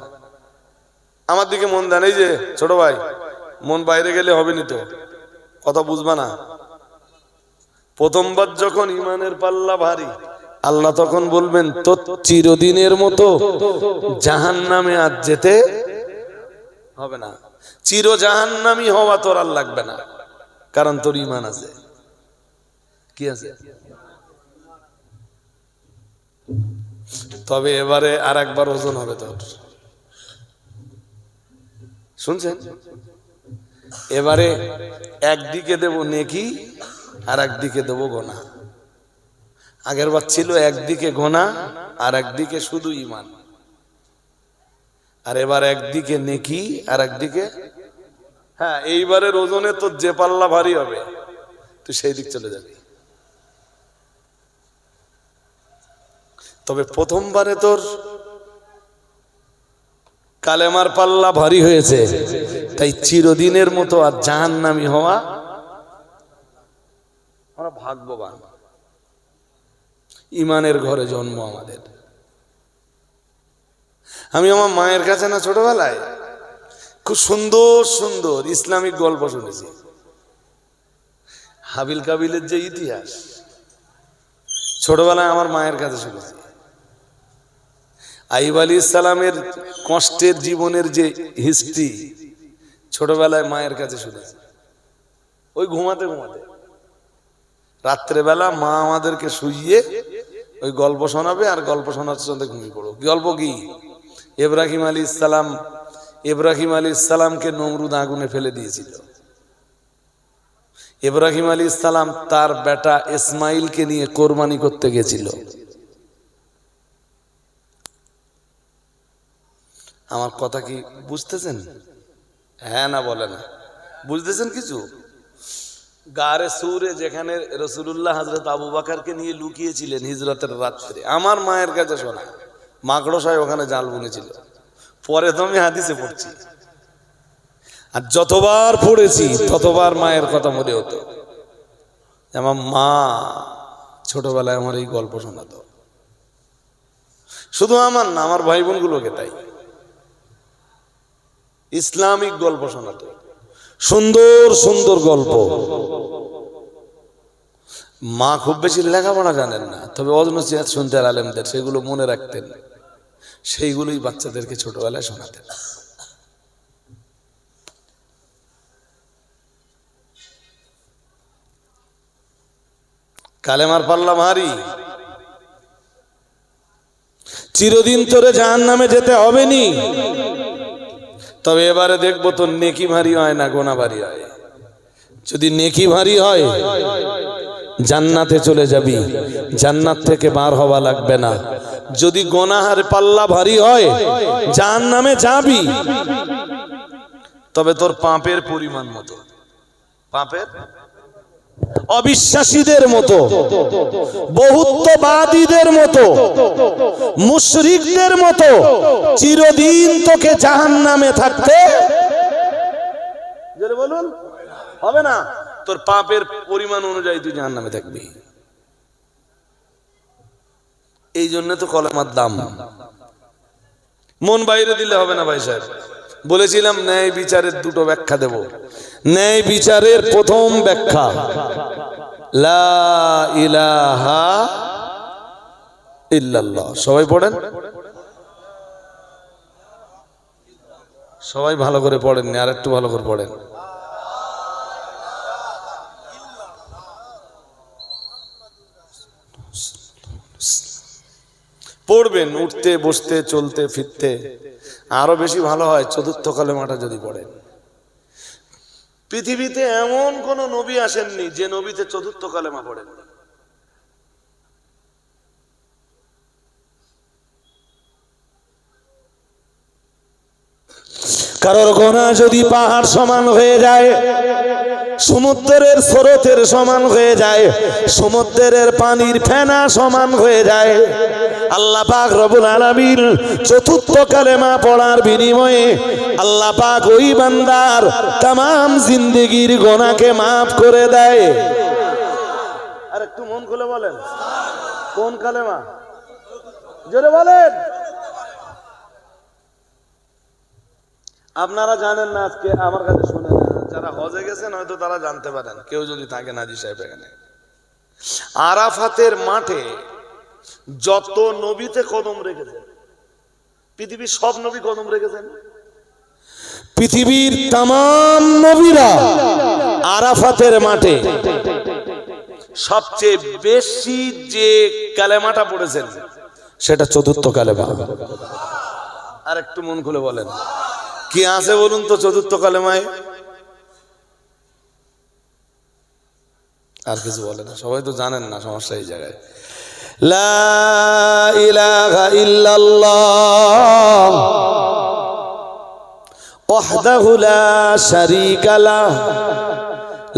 আমার দিকে মন দেন। এই যে ছোট ভাই, মন বাইরে গেলে হবে নি তো, কথা বুঝবা না। প্রথমবার যখন ঈমানের পাল্লা ভারী, আল্লাহ তখন বলবেন, তোর চিরদিনের মতো জাহান্নামে আর যেতে হবে না। চির জাহান্নামী হওয়া তোর আর লাগবে না, কারণ তোর ঈমান আছে। কি আছে? তবে এবারে আর একবার ওজন হবে তোর, শুনছেন? এবারে একদিকে দেব নেকি আর একদিকে দেব গোনা। আগের বার ছিল একদিকে গোনা আর একদিকে শুধু ঈমান, আর এবার একদিকে নেকি আর একদিকে, হ্যাঁ, এইবারের ওজনে তোর যে পাল্লা ভারী হবে তুই সেই দিক চলে যাবি। তবে প্রথমবারে তোর কালেমার পাল্লা ভারী হয়েছে, তাই চিরদিনের মতো আর জাহান্নামী হওয়া, আমরা ভাগ্যবান। ঈমানের ঘরে জন্ম আমাদের। আমি আমার মায়ের কাছে না ছোটবেলায় খুব সুন্দর সুন্দর ইসলামিক গল্প শুনেছি। হাবিল কাবিলের যে ইতিহাস ছোটবেলায় আমার মায়ের কাছে শুনেছি। আইয়ুব আলাইহিস সালামের কষ্টের জীবনের যে হিস্ট্রি ছোটবেলায় মায়ের কাছে শুনেছি। ওই ঘুমাতে ঘুমাতে রাত্রেবেলা মা আমাদেরকে শুইয়ে ওই গল্প শোনাবে, আর গল্প শোনার সঙ্গে ঘুমিয়ে পড়ো। গল্প কি? ইব্রাহিম আলাইহিস সালামকে নমরুদ আগুনে ফেলে দিয়েছিল। ইব্রাহিম আলাইহিস সালাম তার বেটা ইসমাইলকে নিয়ে কোরবানি করতে গেছিল। আমার কথা কি বুঝতেছেন? হ্যাঁ না বলে না, বুঝতেছেন কিছু? গারে সুরে যেখানে রাসূলুল্লাহ হযরত আবু বকরকে নিয়ে লুকিয়েছিলেন হিজরতের রাত্রে, আমার মায়ের কাছে শোনা, মাকড়সায় ওখানে জাল বুনেছিল। পরে তো আমি হাদিসে পড়ছি, আর যতবার পড়েছি ততবার মায়ের কথা মনে হতো। আমার মা ছোটবেলায় আমার এই গল্প শোনাতো। শুধু আমার না, আমার ভাই বোনগুলোকে তাই। ইসলামিক গল্প শোনাতো, সুন্দর সুন্দর গল্প। মা খুব বেশি লেখাপড়া জানেন না, তবে অজনসিহাত শুনতেন আলেমদের, সেগুলো মনে রাখতেন, সেইগুলোই বাচ্চাদেরকে ছোটবেলায় শোনাতেন। কালেমার পাল্লা ভারী, চিরদিন তোরে জাহান্নামে যেতে হবে নি। তবে এবারে দেখবো তোর নেকি ভারী হয় না গোনা ভারী হয়। যদি নেকি ভারী হয় জান্নাতে চলে যাবি, জান্নাত থেকে বার হওয়া লাগবে না। যদি গোনাহার পাল্লা ভারী হয় জাহান্নামে যাবি, তবে তোর পাপের পরিমাণ মতো, পাপের, অবিশ্বাসীদের মতো, বহুত্ববাদীদের মতো, মুশরিকদের মতো চিরদিন তোকে জাহান্নামে থাকতে বলুন হবে না। তোর পাপের পরিমাণ অনুযায়ী তুই জাহান্নামে থাকবি। এই জন্য তো কলেমার দাম। মন বাইরে দিলে হবে না ভাই সাহেব। বলেছিলাম ন্যায় বিচারের দুটো ব্যাখ্যা দেব। ন্যায় বিচারের প্রথম ব্যাখ্যা লা ইলাহা ইল্লাল্লাহ। সবাই পড়েন, সবাই ভালো করে পড়েন, আর একটু ভালো করে পড়েন। পড়বেন উঠতে বসতে চলতে ফিরতে, আরো বেশি ভালো হয় চতুর্থ কালেমাটা যদি পড়েন। পৃথিবীতে এমন কোন নবী আসেননি যে নবীতে চতুর্থ কালেমা পড়েন। কারোর গোনা যদি পাহাড় সমান হয়ে যায়, সমুদ্রের স্রোতের সমান হয়ে যায়, সমুদ্রের পানির ফেনা সমান হয়ে যায়, আল্লাহ পাক রব্বুল আলামিন চতুর্থ কালেমা পড়ার বিনিময়ে আল্লাহ পাক ওই বান্দার তামাম জিন্দেগির গোনাকে মাফ করে দেয়। আর একটু মন খুলে বলেন কোন কালেমা, জোরে বলেন। আপনারা জানেন না, আজকে আমার কাছে শুনে না, যারা হজে গেছেন হয়তো তারা জানতে পারেন, কেউ যদি থাকে নাজি সাহেব এখানে। আরাফাতের মাঠে যত নবীতে কদম রেখেছেন, পৃথিবীর সব নবী কদম রেখেছেন, পৃথিবীর তামাম নবীরা আরাফাতের মাঠে সবচেয়ে বেশি যে কালেমাটা পড়েছেন সেটা চতুর্থ কালেমা। আর একটু মন খুলে বলেন কি আছে বলুন তো চতুর্থ কালেমায়? আর কিছু বলে না, সবাই তো জানেন না, সমস্যা এই জায়গায়। লা ইলাহা ইল্লাল্লাহ ওয়াহদাহু লা শারীকা লাহ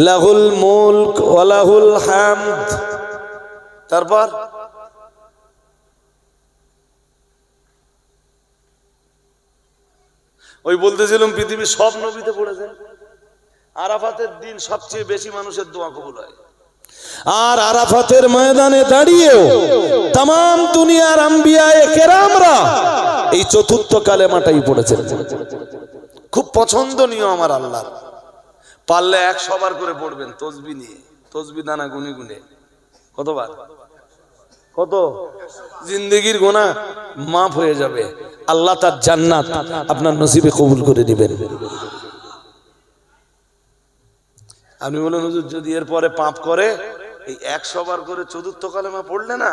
লাহুল মুলক ওয়া লাহুল হামদ। তারপর ওই বলতেছিলাম পৃথিবীর সব নবীতে পড়েছেন। আরাফাতের দিন সবচেয়ে বেশি মানুষের দোয়া কবুল হয়। আর আরাফাতের ময়দানে দাঁড়িয়েও তামাম দুনিয়ার আম্বিয়ায়ে কেরামরা এই চতুর্থ কালেমাটাই পড়েছেন। খুব পছন্দনীয় আমার আল্লাহর। পারলে 100 বার করে পড়বেন তসবিহ নিয়ে, তসবিহ দানা গুনে গুনে। কতবার? কত? জিন্দেগির গুনাহ মাফ হয়ে যাবে, আল্লাহ তার জান্নাত আপনার নসিবে কবুল করে দিবেন। আপনি বলেন হুজুর যদি এরপরে পাপ করে, এই 100 বার করে চতুর্থ কালেমা পড়লে না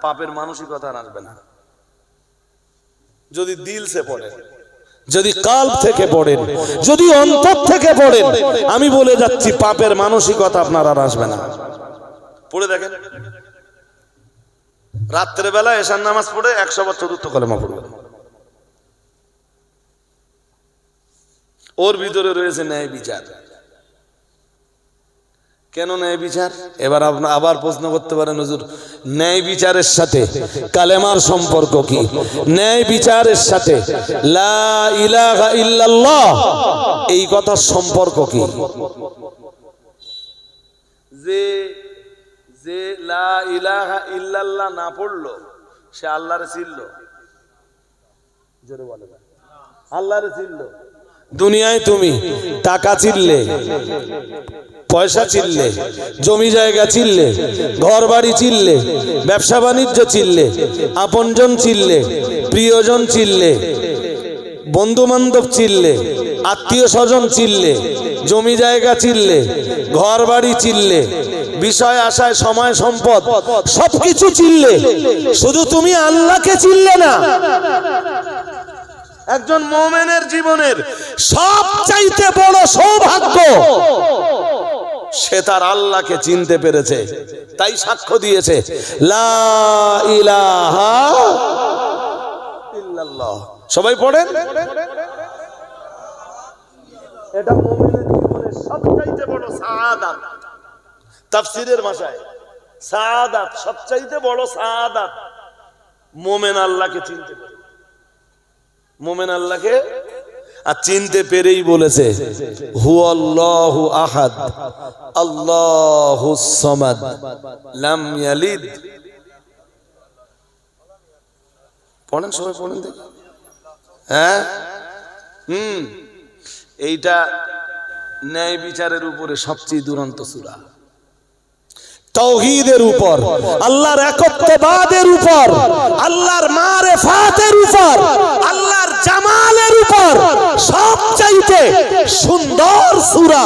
পাপের মানসিকতা আর আসবে না। যদি দিল সে পড়েন, যদি কাল্ব থেকে পড়েন, যদি অন্তর থেকে পড়েন, আমি বলে যাচ্ছি পাপের মানসিকতা আপনার আর আসবে না। পড়ে দেখেন, রাত্রে বেলা এশার নামাজ পড়ে 100 বার চতুর্থ কালেমা পড়বেন। ওর ভিতরে রয়েছে ন্যায় বিচার। কেন ন্যায় বিচার? এবার আপনি আবার প্রশ্ন করতে পারেন হুজুর ন্যায় বিচারের সাথে কালেমার সম্পর্ক কি? ন্যায় বিচারের সাথে লা ইলাহা ইল্লাল্লাহ এই কথার সম্পর্ক কি? যে লা ইলাহা ইল্লাল্লাহ না পড়লো সে আল্লাহরে চিনলো? জোরে বলে না। আল্লাহরে চিনলো, দুনিয়ায় তুমি টাকা চিনলে, পয়সা চিনলে, জমি জায়গা চিনলে, ঘর বাড়ি চিনলে, ব্যবসা বাণিজ্য চিনলে, আপনজন চিনলে, প্রিয়জন চিনলে, বন্ধু বান্ধব চিনলে, আত্মীয় স্বজন চিনলে, জমি জায়গা চিনলে, ঘর বাড়ি চিনলে, বিষয় আশায় সময় সম্পদ সবকিছু চিনলে, শুধু তুমি আল্লাহকে চিনলে না। একজন মুমিনের জীবনের সবচাইতে বড় সৌভাগ্য সে তার আল্লাহকে চিনতে পেরেছে, তাই সাক্ষ্য দিয়েছে লা ইলাহা ইল্লাল্লাহ। সবাই পড়েন, এটা মুমিনের জীবনের সবচাইতে বড় সাআদাত। তাফসীরের ভাষায় সাআদাত, সবচাইতে বড় সাআদাত মুমিন আল্লাহকে চিনতে পারে। মুমিন আল্লাহকে আর চিনতে পেরেই বলেছে হুয়াল্লাহু আহাদ আল্লাহুস সামাদ লাম ইয়ালিদ। পড়েন, সবাই পড়েন দেখি। হ্যাঁ, এইটা ন্যায় বিচারের উপরে সবচেয়ে দুরন্ত সূরা। তাওহীদের উপর, আল্লাহর একত্ববাদের উপর, আল্লাহর মারিফাতের উপর, আল্লাহর জামালের উপর সবচাইতে সুন্দর সূরা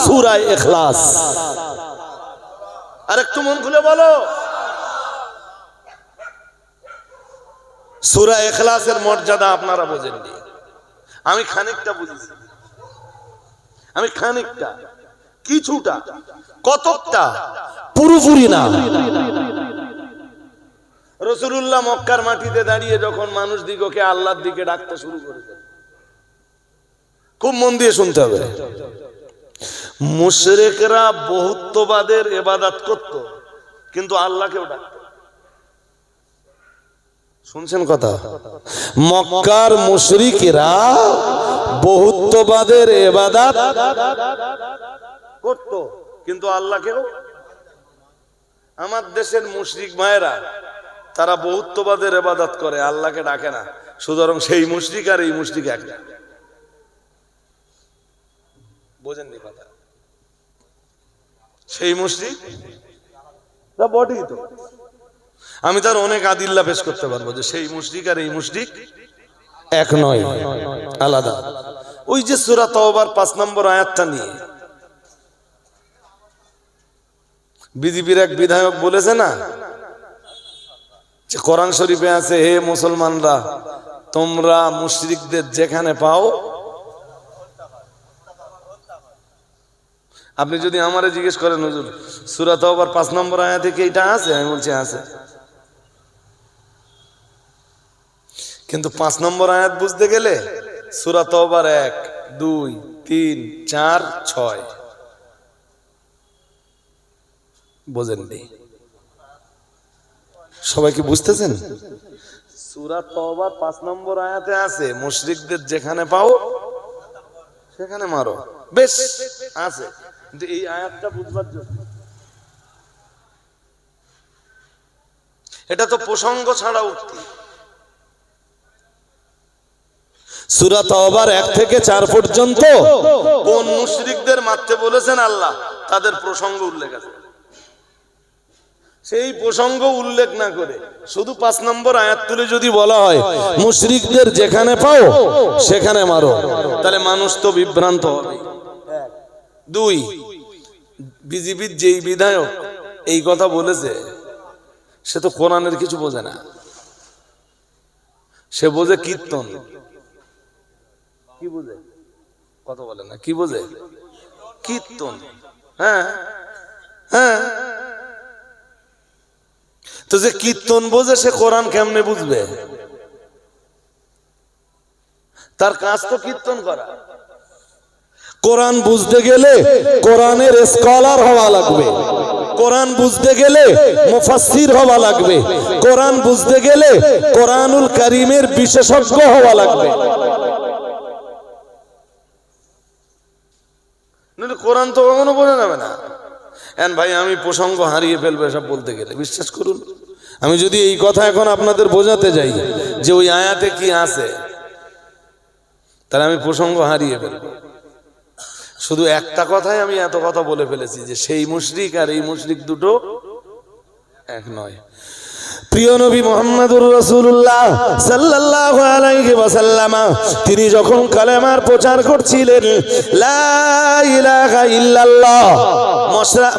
সূরা ইখলাস। আর একটু মন খুলে বলো, সূরা ইখলাসের মর্যাদা আপনারা বোঝেননি, আমি খানিকটা বুঝেছি। আমি খানিকটা, কিছুটা, কতকটা, পুরোপুরি না। রাসূলুল্লাহ মক্কার মাটিতে দাঁড়িয়ে যখন মানুষ দিগকে আল্লাহর দিকে ডাকতে শুরু করেছেন, খুব মন দিয়ে শুনতে হবে, মুশরিকরা বহুত্ববাদের ইবাদত করত কিন্তু আল্লাহকেও ডাকত। শুনছেন কথা? মক্কার মুশরিকরা বহুত্ববাদের ইবাদত করত কিন্তু আল্লাহকেও। আমার দেশের মুশরিক ভাইরা তারা বহুত্ববাদের ইবাদত করে, আল্লাহকে ডাকে না, সুতরাং সেই মুশরিক আর এই মুশরিক এক। বোঝেননি কথা? সেই মুশরিক বটেই তো। আমি তার অনেক আদিল্লা পেশ করতে পারবো যে সেই মুশরিক আর এই মুশরিক এক নয়, আলাদা। ওই যে সূরা তাওবার 5 নম্বর আয়াতটা নিয়ে বিজেপির এক বিধায়ক বলেছে না যে কোরআন শরীফে আছে, হে মুসলমানরা তোমরা মুশরিকদের যেখানে পাও। আপনি যদি আমারে জিজ্ঞেস করেন হুজুর সূরা তাওবার 5 নম্বর আয়াতে কি এটা আছে, আমি বলছি আছে। কিন্তু 5 নম্বর আয়াত বুঝতে গেলে সূরা তাওবার 1, 2, 3, 4, 6 বোঝেননি? সবাই কি বুঝতেছেন? সূরা তাওবার 5 নম্বর আয়াতে আছে মুশরিকদের যেখানে পাও সেখানে মারো, বেশ আছে। কিন্তু এই আয়াতটা বুঝবার জন্য এটা তো প্রসঙ্গ ছাড়া উঠতি। সূরা তাওবার 1 থেকে 4 পর্যন্ত কোন মুশরিকদের মারতে বলেছেন আল্লাহ তাদের প্রসঙ্গ উল্লেখ আছে। সেই প্রসঙ্গ উল্লেখ না করে শুধু 5 নম্বর আয়াত তুলে যদি বলা হয় মুশরিকদের যেখানে পাও সেখানে মারো, তাহলে মানুষ তো বিভ্রান্ত হবে। 2, বিজেপির যেই বিধায়ক এই কথা বলেছে সে তো কোরআনের কিছু বোঝে না, সে বোঝে কীর্তন। কি বোঝে? কথা বলে না, কি বোঝে? কীর্তন। হ্যাঁ হ্যাঁ, তো যে কীর্তন বোঝে সে কোরআন কেমনে বুঝবে? তার কাজ তো কীর্তন করা। কোরআন বুঝতে গেলে কোরআনের স্কলার হওয়া লাগবে, কোরআন বুঝতে গেলে মুফাসসির হওয়া লাগবে, কোরআন বুঝতে গেলে কোরআনুল কারীমের বিশেষজ্ঞ হওয়া লাগবে। নইলে কোরআন তো কখনো বোঝা যাবে না। এন ভাই আমি প্রসঙ্গ হারিয়ে ফেলবো এসব বলতে গেলে। বিশ্বাস করুন, আমি যদি এই কথা এখন আপনাদের বোঝাতে যাই যে ওই আয়াতে কি আছে তাহলে আমি প্রসঙ্গ হারিয়ে ফেলবো। শুধু একটা কথাই আমি এত কথা বলে ফেলেছি যে সেই মুশরিক আর এই মুশরিক দুটো এক নয়। প্রিয় নবী মুহাম্মদুর রাসূলুল্লাহ সাল্লাল্লাহু আলাইহি ওয়াসাল্লাম তিনি যখন কালেমার প্রচার করছিলেন, লা ইলাহা ইল্লাল্লাহ,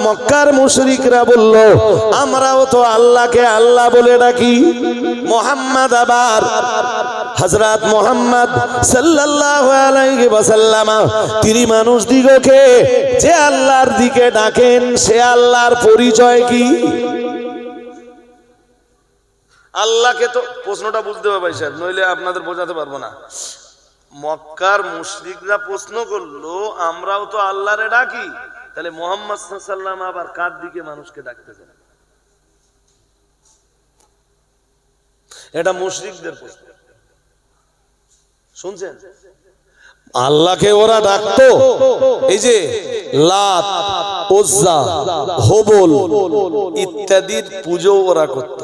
মক্কার মুশরিকরা বলল আমরাও তো আল্লাহকে আল্লাহ বলে ডাকি, মুহাম্মদ আবার হযরত মুহাম্মদ সাল্লাল্লাহু আলাইহি ওয়াসাল্লাম তিনি মানুষ দিগকে যে আল্লাহর দিকে ডাকেন সে আল্লাহর পরিচয় কি? আল্লাহকে তো প্রশ্নটা বুঝতে হবে ভাই সাহেব, নইলে আপনাদের বোঝাতে পারবো না। মক্কার মুশরিকরা প্রশ্ন করলো আমরাও তো আল্লাহরে ডাকি, তাহলে মুহাম্মদ সাল্লাল্লাহু আলাইহি ওয়াসাল্লাম আবার কার দিকে মানুষকে ডাকতেছেন? এটা মুশরিকদের প্রশ্ন, শুনছেন? আল্লাহকে ওরা ডাকতো এই যে লাত, উজ্জা, হুবল ইত্যাদির পূজা ওরা করত।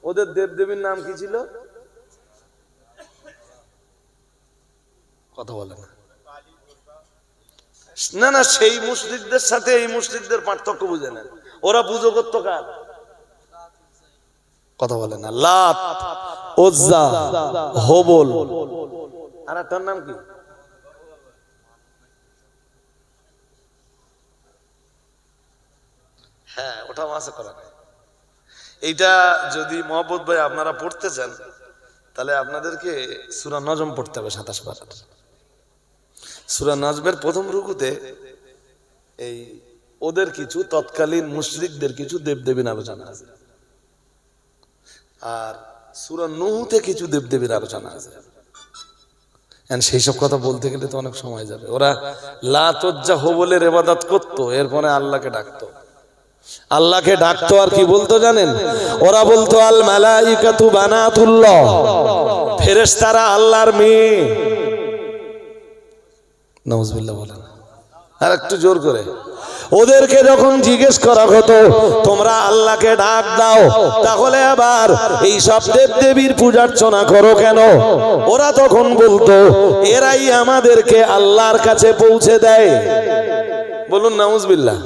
ওদের দেবদেবীর নাম কি ছিল? কথা বলে না না, সেই মুশরিকদের সাথে এই মুশরিকদের পার্থক্য বুঝে নেন। ওরা পুজো করতো কার? কথা বলে না, লাত, উজ্জা, হুবল, আর একটার নাম কি? হ্যাঁ, ওটা মাসে করা নাই। এইটা যদি মহব্বত ভাই আপনারা পড়তে চান তাহলে আপনাদেরকে সূরা নজম পড়তে হবে 27 পারা। সূরা নজমের প্রথম রুকুতে এই ওদের কিছু তৎকালীন মুশরিকদের কিছু দেবদেবীর আলোচনা আছে, আর সূরা নূহতে কিছু দেবদেবীর আলোচনা আছে। সেই সব কথা বলতে গেলে তো অনেক সময় যাবে। ওরা লাত, উজ্জা, হুবলের ইবাদত করতো, এরপরে আল্লাহকে ডাকতো। আল্লাহকে ডাকতো আর কি বলতো জানেন? ওরা বলতো আল মালাইকাতু বানাতুল্লাহ, ফেরেশতারা আল্লাহর মেয়ে। নাউজুবিল্লাহ বলেন আর একটু জোর করে। ওদেরকে যখন জিজ্ঞেস করা হতো তোমরা আল্লাহকে ডাক দাও, তাহলে আবার এই সব দেবদেবীর পূজার্চনা করো কেন? ওরা তখন বলতো এরাই আমাদেরকে আল্লাহর কাছে পৌঁছে দেয়। বলুন নাউজুবিল্লাহ,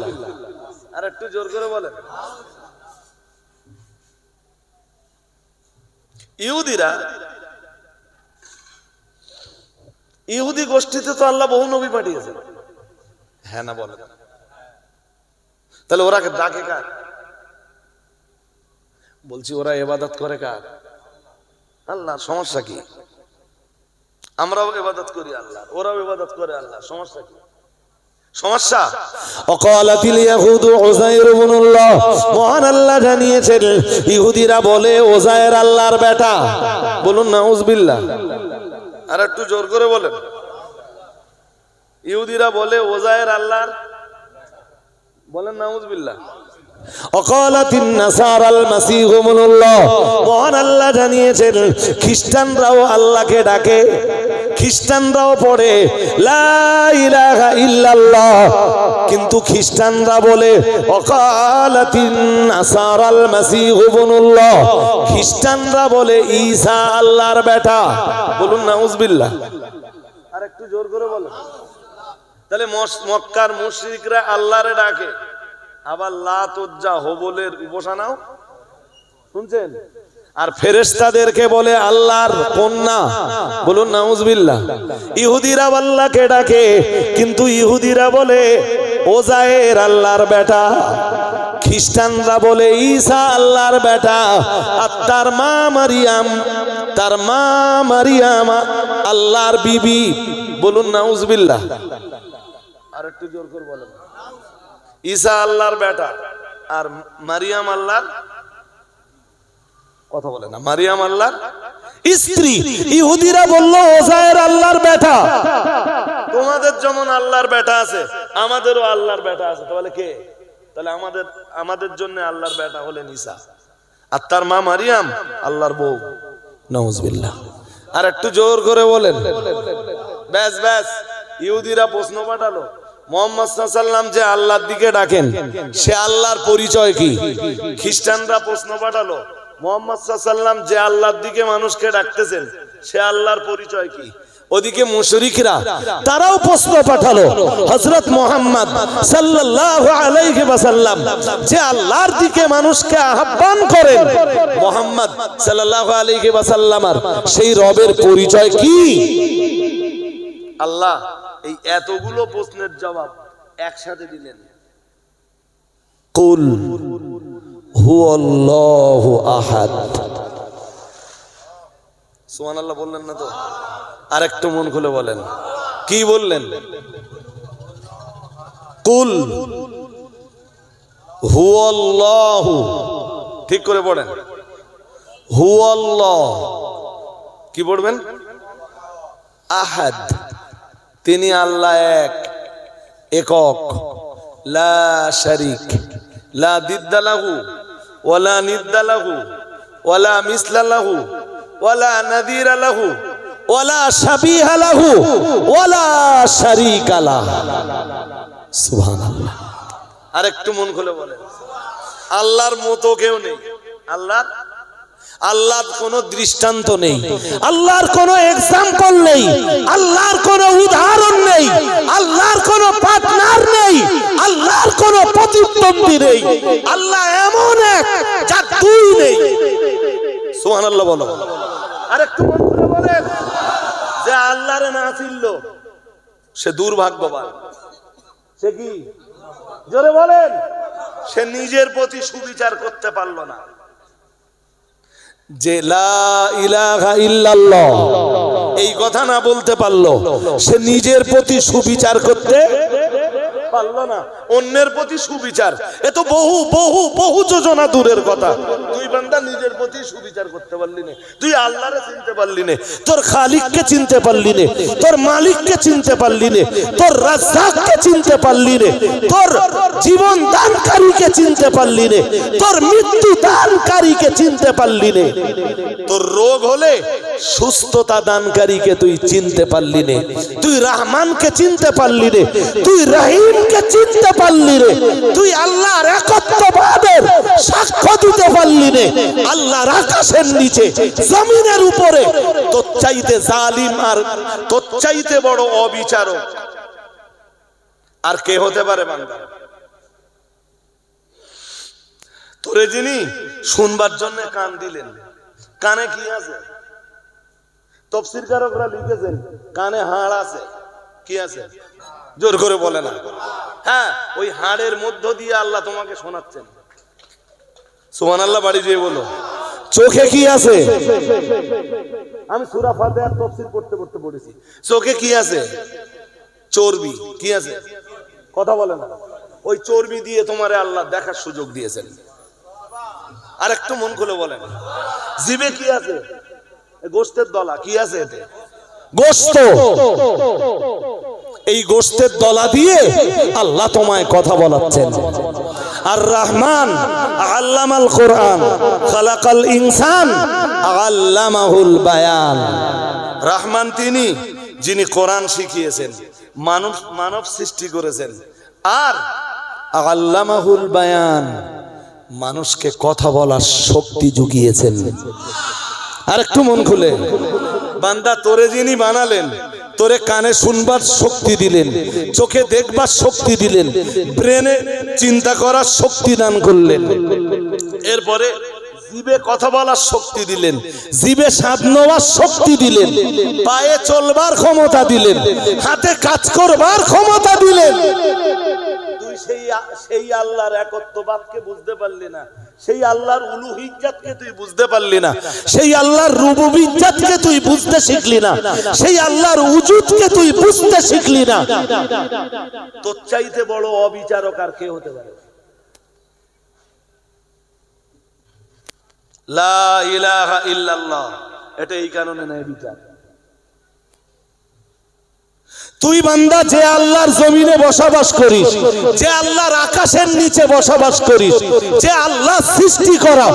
আর একটু জোর করে বলেন। ইহুদি গোষ্ঠীতে তো আল্লাহ বহু নবী পাঠিয়েছেন, হ্যাঁ না বলেন? তাহলে ওরা ডাকে কার? বলছি ওরা ইবাদত করে কার? আল্লাহর। সমস্যা কি? আমরাও ইবাদত করি আল্লাহ, ওরাও ইবাদত করে আল্লাহ, সমস্যা কি? সমস্যা অকালাতিল ইয়াহুদু উযাইর ইবনুল্লাহ, মহান আল্লাহ জানিয়েছেন ইহুদিরা বলে উযাইর আল্লাহর বেটা। বলুন নাউজুবিল্লাহ, আর একটু জোর করে বলেন। ইহুদিরা বলে উযাইর আল্লাহর, বলেন নাউজুবিল্লাহ। অকালাতিন নাসারাল মাসীহু ইবনুল্লাহ, মহান আল্লাহ জানিয়েছেন খ্রিস্টানরাও আল্লাহকে ডাকে, খ্রিস্টানরাও পড়ে লা ইলাহা ইল্লাল্লাহ, কিন্তু খ্রিস্টানরা বলে অকালাতিন নাসারাল মাসীহু ইবনুল্লাহ, খ্রিস্টানরা বলে ঈসা আল্লাহর বেটা। বলুন নাউজুবিল্লাহ, আর একটু জোর করে বলেন। তাহলে মক্কার মুশরিকরা আল্লাহরে ডাকে, আবার লাত, উজ্জা, হুবলের উপাসনাও শুনছেন, আর ফেরেশতাদেরকে বলে আল্লাহর কন্যা। বলুন নাউজুবিল্লাহ। ইহুদিরা আল্লাহকে ডাকে, কিন্তু ইহুদিরা বলে উযাইর আল্লাহর বেটা, খ্রিস্টানরা বলে ঈসা আল্লাহর বেটা, আর তার মা মারিয়াম আল্লাহর বিবি। বলুন নাউজুবিল্লাহ, আর একটু জোর করে বলেন। ঈসা আল্লাহর বেটা আর মারিয়াম আল্লাহর, কথা বলে না, মারিয়াম আল্লাহর স্ত্রী। ইহুদিরা বলল উযাইর আল্লাহর বেটা। তোমাদের যেমন আল্লাহর বেটা আছে আমাদেরও আল্লাহর বেটা আছে, তাহলে কে? তাহলে আমাদের জন্য আল্লাহর বেটা হলেন ঈসা, আর তার মা মারিয়াম আল্লাহর বউ। নাউজুবিল্লাহ, আর একটু জোর করে বলেন। ব্যাস ব্যাস, ইহুদিরা প্রশ্ন পাঠালো মুহাম্মদ সাল্লাল্লাহু আলাইহি ওয়াসাল্লাম যে আল্লাহর দিকে ডাকেন সে আল্লাহর পরিচয় কি? খ্রিস্টানরা প্রশ্ন পাঠালো মুহাম্মদ সাল্লাল্লাহু আলাইহি ওয়াসাল্লাম যে আল্লাহর দিকে মানুষকে ডাকতেছেন সে আল্লাহর পরিচয় কি? ওদিকে মুশরিকরা তারাও প্রশ্ন পাঠালো হযরত মুহাম্মদ সাল্লাল্লাহু আলাইহি ওয়াসাল্লাম যে আল্লাহর দিকে মানুষকে আহ্বান করেন, মুহাম্মদ সাল্লাল্লাহু আলাইহি ওয়াসাল্লামের সেই রবের পরিচয় কি? আল্লাহ এই এতগুলো প্রশ্নের জবাব একসাথে দিলেন, কুল হুয়াল্লাহু আহাদ। সুবহানাল্লাহ বললেন না তো? আরেকটু মন খুলে বলেন, কি বললেন? কুল হুয়াল্লাহু, ঠিক করে পড়েন, হুয়াল্লাহ, কি পড়বেন? আহাদ, তিনি আল্লাহ এক, একক, লা শারীক, লা দিদ্দা লাহু ওয়ালা নিদ্দা লাহু ওয়ালা মিসলা লাহু ওয়ালা নাযীরা লাহু ওয়ালা শাবীহা লাহু ওয়ালা শারীকা লাহু। সুবহানাল্লাহ। আরেকটু মন খুলে বলেন, আল্লাহর মতো কেউ নেই। আল্লাহর কোনো দৃষ্টান্ত নেই, আল্লাহর কোনো এক্সাম্পল নেই, আল্লাহর কোনো উদাহরণ নেই, আল্লাহর কোনো পার্টনার নেই, আল্লাহর কোনো প্রতিদ্বন্দ্বী নেই। আল্লাহ এমন এক যার দুই নেই। সুবহানাল্লাহ বলো। আরেকটু মন খুলে বলেন, যে আল্লাহরে না চিনল সে দুর্ভাগ্যবান। সে কি? জোরে বলেন। সে নিজের প্রতি সুবিচার করতে পারলো না। যে লা ইলাহা ইল্লাল্লাহ এই কথা না বলতে পারলো, সে নিজের প্রতি সুবিচার করতে পারলো না, অন্যের প্রতি সুবিচার। এ তো বহু বহু বহু যোজনা দূরের কথা। তুই বান্দা নিজের প্রতি সুবিচার করতে পারলি না, তুই আল্লাহরে চিনতে পারলি না, তোর খালিককে চিনতে পারলি না, তোর মালিককে চিনতে পারলি না, তোর রাজ্জাককে চিনতে পারলি না, তোর জীবন দানকারীকে চিনতে পারলি না, তোর মৃত্যু দানকারীকে চিনতে পারলি না, তোর রোগ হলে সুস্থতা দানকারীকে তুই চিনতে পারলি না, তুই রহমানকে চিনতে পারলি না, তুই রহিমকে চিনতে পারলি রে, তুই আল্লাহর একত্ববাদের সাক্ষ্য দিতে পারলি রে। আল্লাহর আকাশের নিচে জমিনের উপরে তোর চাইতে জালিম আর তোর চাইতে বড় অবিচারক আর কে হতে পারে? বান্দা তোরে যিনি শুনবার জন্য কান দিলেন, কানে কি আছে? তাফসীরকারকরা লিখেছেন কানে হাড় আছে। কি আছে? জোর করে বলে না। হ্যাঁ, ওই হাড়ের মধ্য দিয়ে আল্লাহ তোমাকে শোনাচ্ছেন। সুবহানাল্লাহ বাড়ি যেয়ে বলো। চোখে কি আছে? আমি সূরা ফাতিহার তাফসীর পড়তে পড়তে পড়েছি। চোখে কি আছে? চর্বি। কি আছে? কথা বলে না। ওই চর্বি দিয়ে তোমারে আল্লাহ দেখার সুযোগ দিয়েছেন। আর একটু মন খুলে বলেন, জিভে কি আছে? গোশতের দলা। কি আছে এতে? গোশত। এই গোশতের দলা দিয়ে আল্লাহ তোমায় কথা বলাচ্ছেন। আর রহমান আল্লামাল কোরআন খালাকাল ইনসান আল্লামাহুল বায়ান। রহমান তিনি যিনি কোরআন শিখিয়েছেন, মানব সৃষ্টি করেছেন, আর আল্লামাহুল বায়ান মানুষকে কথা বলার শক্তি জুগিয়েছেন। আর একটু মন খুলে, বান্দা তোরে যিনি বানালেন, তোরে কানে শুনবার শক্তি দিলেন, চোখে দেখবার শক্তি দিলেন, ব্রেনে চিন্তা করার শক্তি দান করলেন, এরপরে জিভে কথা বলার শক্তি দিলেন, জিভে স্বাদ নেওয়ার শক্তি দিলেন, পায়ে চলবার ক্ষমতা দিলেন, হাতে কাজ করবার ক্ষমতা দিলেন। তুই সেই আল্লাহর একত্ববাদকে বুঝতে পারলি না, সেই আল্লাহর উলুহিয়্যাতকে তুই বুঝতে পারলি না, সেই আল্লাহর রুবুবিয়্যাতকে তুই বুঝতে শিখলি না, সেই আল্লাহর উজুদকে তুই বুঝতে শিখলি না। তোর চাইতে বড় অবিচারক আর কে হতে পারে? লা ইলাহা ইল্লাল্লাহ, এটা এই কারণে নাই বিচার। তুই বান্দা যে আল্লাহর জমিনে বসবাস করিস, যে আল্লাহর আকাশের নিচে বসবাস করিস, যে আল্লাহ সৃষ্টি করা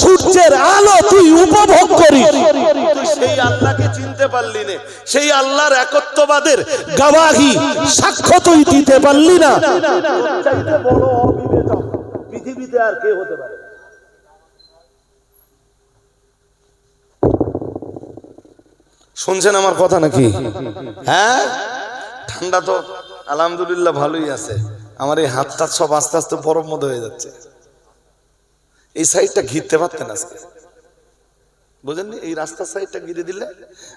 সূর্যের আলো তুই উপভোগ করিস, তুই সেই আল্লাহকে চিনতে পারলি না, সেই আল্লাহর একত্ববাদের গবাহি সাক্ষ্য তুই দিতে পারলি না। চাইতে বড় অবিবেচক পৃথিবীতে আর কে হতে পারে? শুনছেন আমার কথা নাকি? হ্যাঁ, ঠান্ডা তো আলহামদুলিল্লাহ ভালোই আছে। আমার এই হাতটা সব আস্তে আস্তে বরফ মতো হয়ে যাচ্ছে। এই সাইডটা ঘিরতে পারতেন আজকে, বুঝেননি? এই রাস্তার সাইডটা ঘিরে দিলে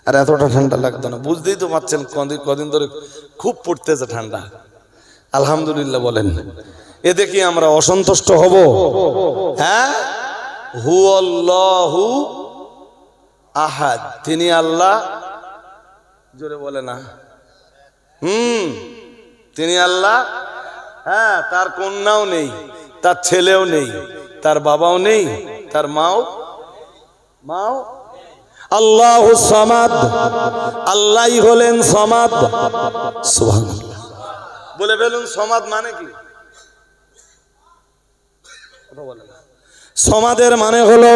আর এতটা ঠান্ডা লাগতো না। বুঝতেই তো পারছেন কদিন ধরে খুব পড়তেছে ঠান্ডা। আলহামদুলিল্লাহ বলেন, এতে কি আমরা অসন্তুষ্ট হব? হ্যাঁ, হু আল্লাহু আহাদ, তিনি আল্লাহ। জোরে বলে না? তিনি আল্লাহ। হ্যাঁ, তার কন্যাও নেই, তার ছেলেও নেই, তার বাবাও নেই, তার মাও আল্লাহু সামাদ, আল্লাহই হলেন সামাদ। সুবহানাল্লাহ বলে ফেলুন, সামাদ মানে কি? কথা বলেন। সমাদের মানে হলো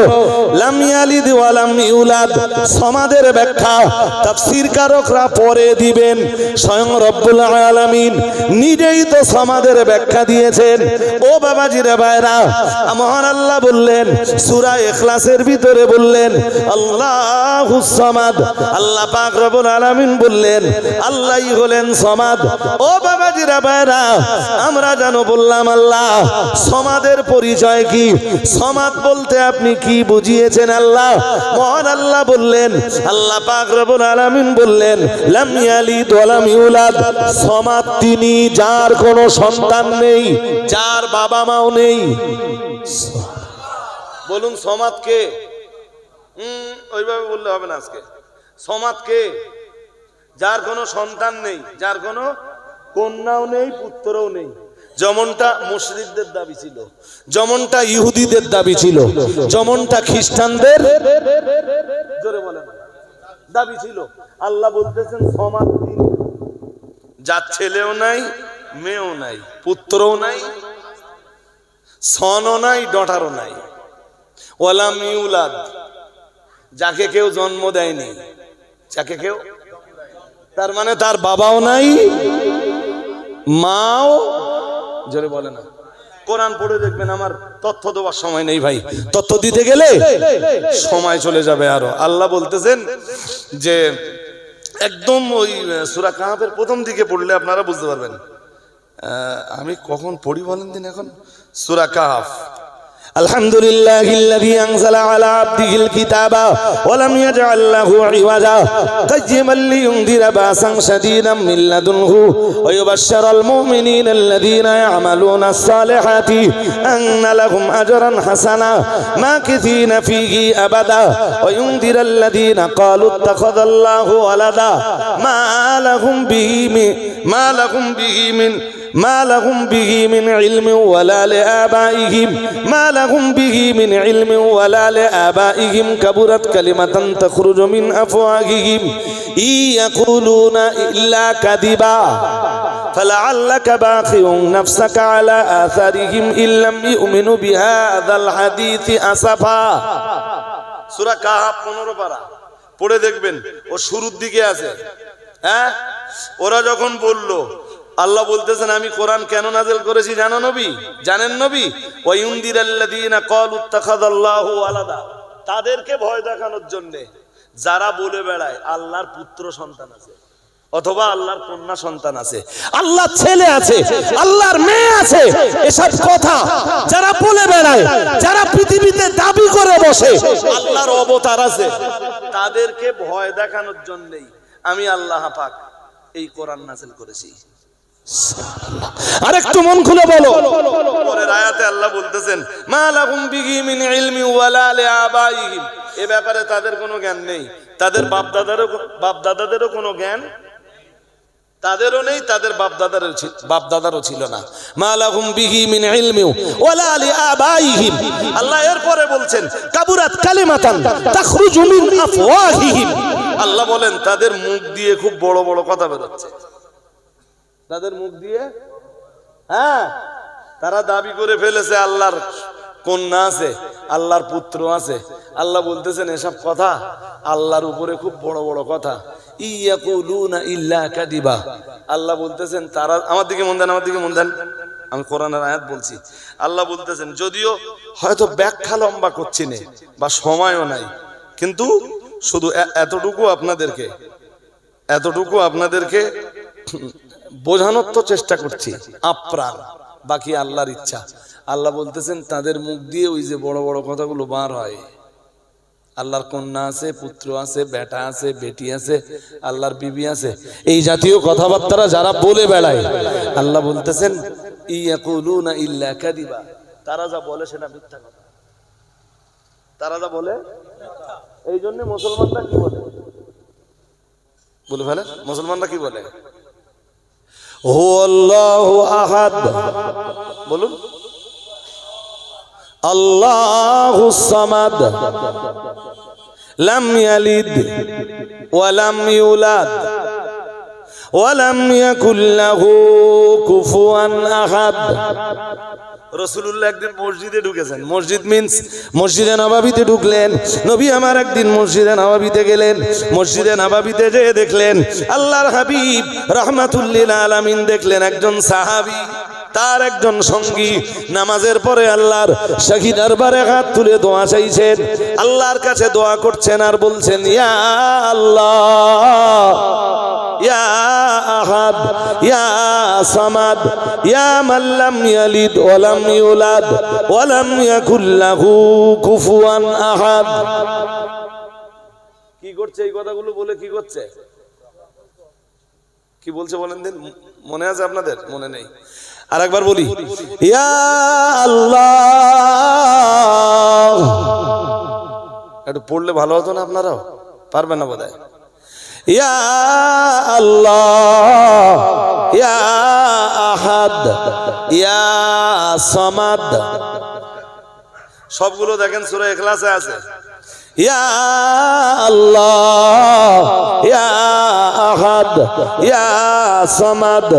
লাম ইয়ালিদ ওয়া লাম ইউলাদ। সমাদের ব্যাখ্যা তাফসীরকারকরা পরে দিবেন, স্বয়ং রব্বুল আলামিন নিজেই তো সমাদের ব্যাখ্যা দিয়েছেন। ও বাবাজিরা ভাইরা, মহান আল্লাহ বললেন সূরা ইখলাসের ভিতরে বললেন আল্লাহুস সামাদ। আল্লাহ পাক রব্বুল আলামিন বললেন আল্লাহই হলেন সমাদ। ও বাবাজিরা ভাইরা, আমরা জানো বললাম আল্লাহ সমাদের পরিচয় কি? সমাদ বলতে আপনি কি বুঝিয়েছেন? আল্লাহ মহান আল্লাহ বললেন, আল্লাহ পাক রব্বুল আলামিন বললেন লাম ইয়ালিদ ওয়া লাম ইউলাদ। সমাদ তিনি যার কোনো সন্তান নেই, যার বাবা মাও নেই। বলুন সমাদ কে? ওইভাবে বললে হবে না আজকে। সমাদ কে? যার কোনো সন্তান নেই, যার কোনো কন্যাও নেই, পুত্রও নেই। যেমনটা মুশরিকদের দাবি ছিল, যেমনটা ইহুদিদের দাবি ছিল, যেমনটা খ্রিস্টানদের জোরে বলে না দাবি ছিল। আল্লাহ বলতেছেন সমাদ তিনি, যার ছেলেও নাই, মেয়েও নাই, পুত্রও নাই, সনও নাই, ডটারও নাই। ওয়ালাম ইউলাদ, যাকে কেউ জন্ম দেয়নি, যাকে কেউ, তার মানে তার বাবাও নাই, মাও, জোরে বলে না। কোরআন পড়ে দেখবেন, আমার তথ্য দেওয়ার সময় নেই ভাই, তথ্য দিতে গেলে সময় চলে যাবে আরো। আল্লাহ বলতেছেন যে একদম ওই সূরা কাহফের প্রথম দিকে পড়লে আপনারা বুঝতে পারবেন। আমি কখন পড়ি বলেন দিন? এখন সূরা কাহফ। আলহামদুলিল্লাহিল্লাযী আনজালা আলা আবদিহিল কিতাবা ওয়া লাম ইয়াজআল লাহু ইওয়াজা কাইয়্যিমান লিয়ুনযিরা বাসান শাদীদাম মিন লাদুনহু ওয়া ইউবাশশিরাল মুমিনিনা আল্লাযীনা ইয়া'মালুনাস সালিহাতি আন্না লাহুম আজরান হাসানা মাকিসিনা ফীহি আবাদা ওয়া ইউনযিরাল লাযীনা ক্বালু ইত্তাখাযাল্লাহু ওয়ালাদা মা লাহুম বিহি মিন ইলমিন ওয়ালা লিআবাইহিম মা লাহুম বিহি মিন ইলমিন ওয়ালা লিআবাইহিম কাবুরাত কালিমাতান তাখরুজু মিন আফওয়াহিহিম ইয়াকুলুনা ইল্লা কাযিবা ফালাআল্লাকা বাখিউন নাফসাকা আলা আসারিহিম ইল্লাম ইউমিনু বিহাযাল হাদীসি আসাফা। সূরা কাহফ 15 পারা পড়ে দেখবেন, ও শুরুর দিকে আছে। হ্যাঁ, ওরা যখন বলল, আল্লাহ বলতেছেন আমি কোরআন কেন নাযিল করেছি জানো নবী? জানেন নবী? ওয়া ইউনদিরাল্লাযীনা ক্বালু ইত্তাখাযাল্লাহু ওয়ালাদা, তাদেরকে ভয় দেখানোর জন্য যারা বলে বেড়ায় আল্লাহর পুত্র সন্তান আছে অথবা আল্লাহর কন্যা সন্তান আছে, আল্লাহর ছেলে আছে, আল্লাহর মেয়ে আছে, এসব কথা যারা বলে বেড়ায়, যারা পৃথিবীতে দাবি করে বসে আল্লাহর অবতার আছে, তাদেরকে ভয় দেখানোর জন্যই আমি আল্লাহ পাক এই কোরআন নাযিল করেছি। আরেকটু মন খুলে বলো, পরের আয়াতে আল্লাহ বলতেছেন মা লাহুম বিহি মিন ইলমি ওয়ালা লিআবাইহিম, এই ব্যাপারে তাদের কোনো জ্ঞান নেই, তাদের বাপ-দাদাদেরও কোনো জ্ঞান তাদেরও নেই, তাদের বাপ-দাদারও ছিল না। মা লাহুম বিহি মিন ইলমি ওয়ালা লিআবাইহিম। আল্লাহ এরপরে বলছেন কাবুরাত কালিমাতান তাখরুজু মিন আফওয়াহিহিম। আল্লাহ বলেন তাদের মুখ দিয়ে খুব বড় বড় কথা বের হচ্ছে, তাদের মুখ দিয়ে। হ্যাঁ, তারা দাবি করে ফেলেছে আল্লাহর কন্যা আছে, আল্লাহর পুত্র আছে। আল্লাহ বলতেছেন এসব কথা আল্লাহর উপরে খুব বড় বড় কথা। ইয়াকুলুনা ইল্লা কাযিবা। আল্লাহ বলতেছেন তারা, আমার দিকে মন দেন, আমার দিকে মন দেন, আমি কোরআনের আয়াত বলছি। আল্লাহ বলতেছেন যদিও হয়তো ব্যাখ্যা লম্বা করছি না বা সময়ও নাই, কিন্তু শুধু এতটুকু আপনাদেরকে বোঝানোর তো চেষ্টা করছি আপ্রাণ, বাকি আল্লাহর ইচ্ছা। আল্লাহ বলতেছেন তাদের মুখ দিয়ে ওই যে বড় বড় কথাগুলো বার হয়, আল্লাহর কন্যা আছে, পুত্র আছে, বেটা আছে, বেটি আছে, আল্লাহর বিবি আছে, এই জাতীয় কথাবার্তা যারা বলে বেড়ায়, আল্লাহ বলতেছেন ইয়াকুলুনা ইল্লা কাযিবা, তারা যা বলে সেটা মিথ্যা কথা, তারা যা বলে। এই জন্য মুসলমানরা কি বলে, বলে ফেলে, মুসলমানরা কি বলে? হুয়াল্লাহু আহাদ, বলুন আল্লাহুস সামাদ, লাম ইয়ালিদ ওয়া লাম ইউলাদ ওয়া লাম ইয়াকুল লাহু কুফুয়ান আহাদ। রাসূলুল্লাহ একদিন মসজিদে ঢুকেছেন, মসজিদ মিন্স মসজিদে নববীতে ঢুকলেন। নবী আমার একদিন মসজিদে নববীতে গেলেন, মসজিদে নববীতে যেয়ে দেখলেন আল্লাহর হাবিব রাহমাতুল লিল আলামিন দেখলেন একজন সাহাবী, তার একজন সঙ্গী নামাজের পরে আল্লাহর শাহী দরবারে হাত তুলে দোয়া চাইছেন, আল্লাহর কাছে দোয়া করছেন আর বলছেন ইয়া আল্লাহ ইয়া আহাদ ইয়া সামাদ ইয়া মান লাম ইয়ালিদ ওয়া লাম ইউলাদ ওয়া লাম ইয়াকুল লাহু কুফুয়ান আহাদ। কি করছে এই কথাগুলো বলে? কি করছে, কি বলছে বলেন দিন? মনে আছে আপনাদের? মনে নেই? আর একবার বলি ইয়া আল্লাহ। একটু পড়লে ভালো হতো না? আপনারাও পারবেন না বোধহয়। ইয়া আল্লাহ ইয়া আহাদ ইয়া সামাদ, সবগুলো দেখেন সূরা ইখলাসে আছে। ইয়া আল্লাহ ইয়া আহাদ ইয়া সামাদ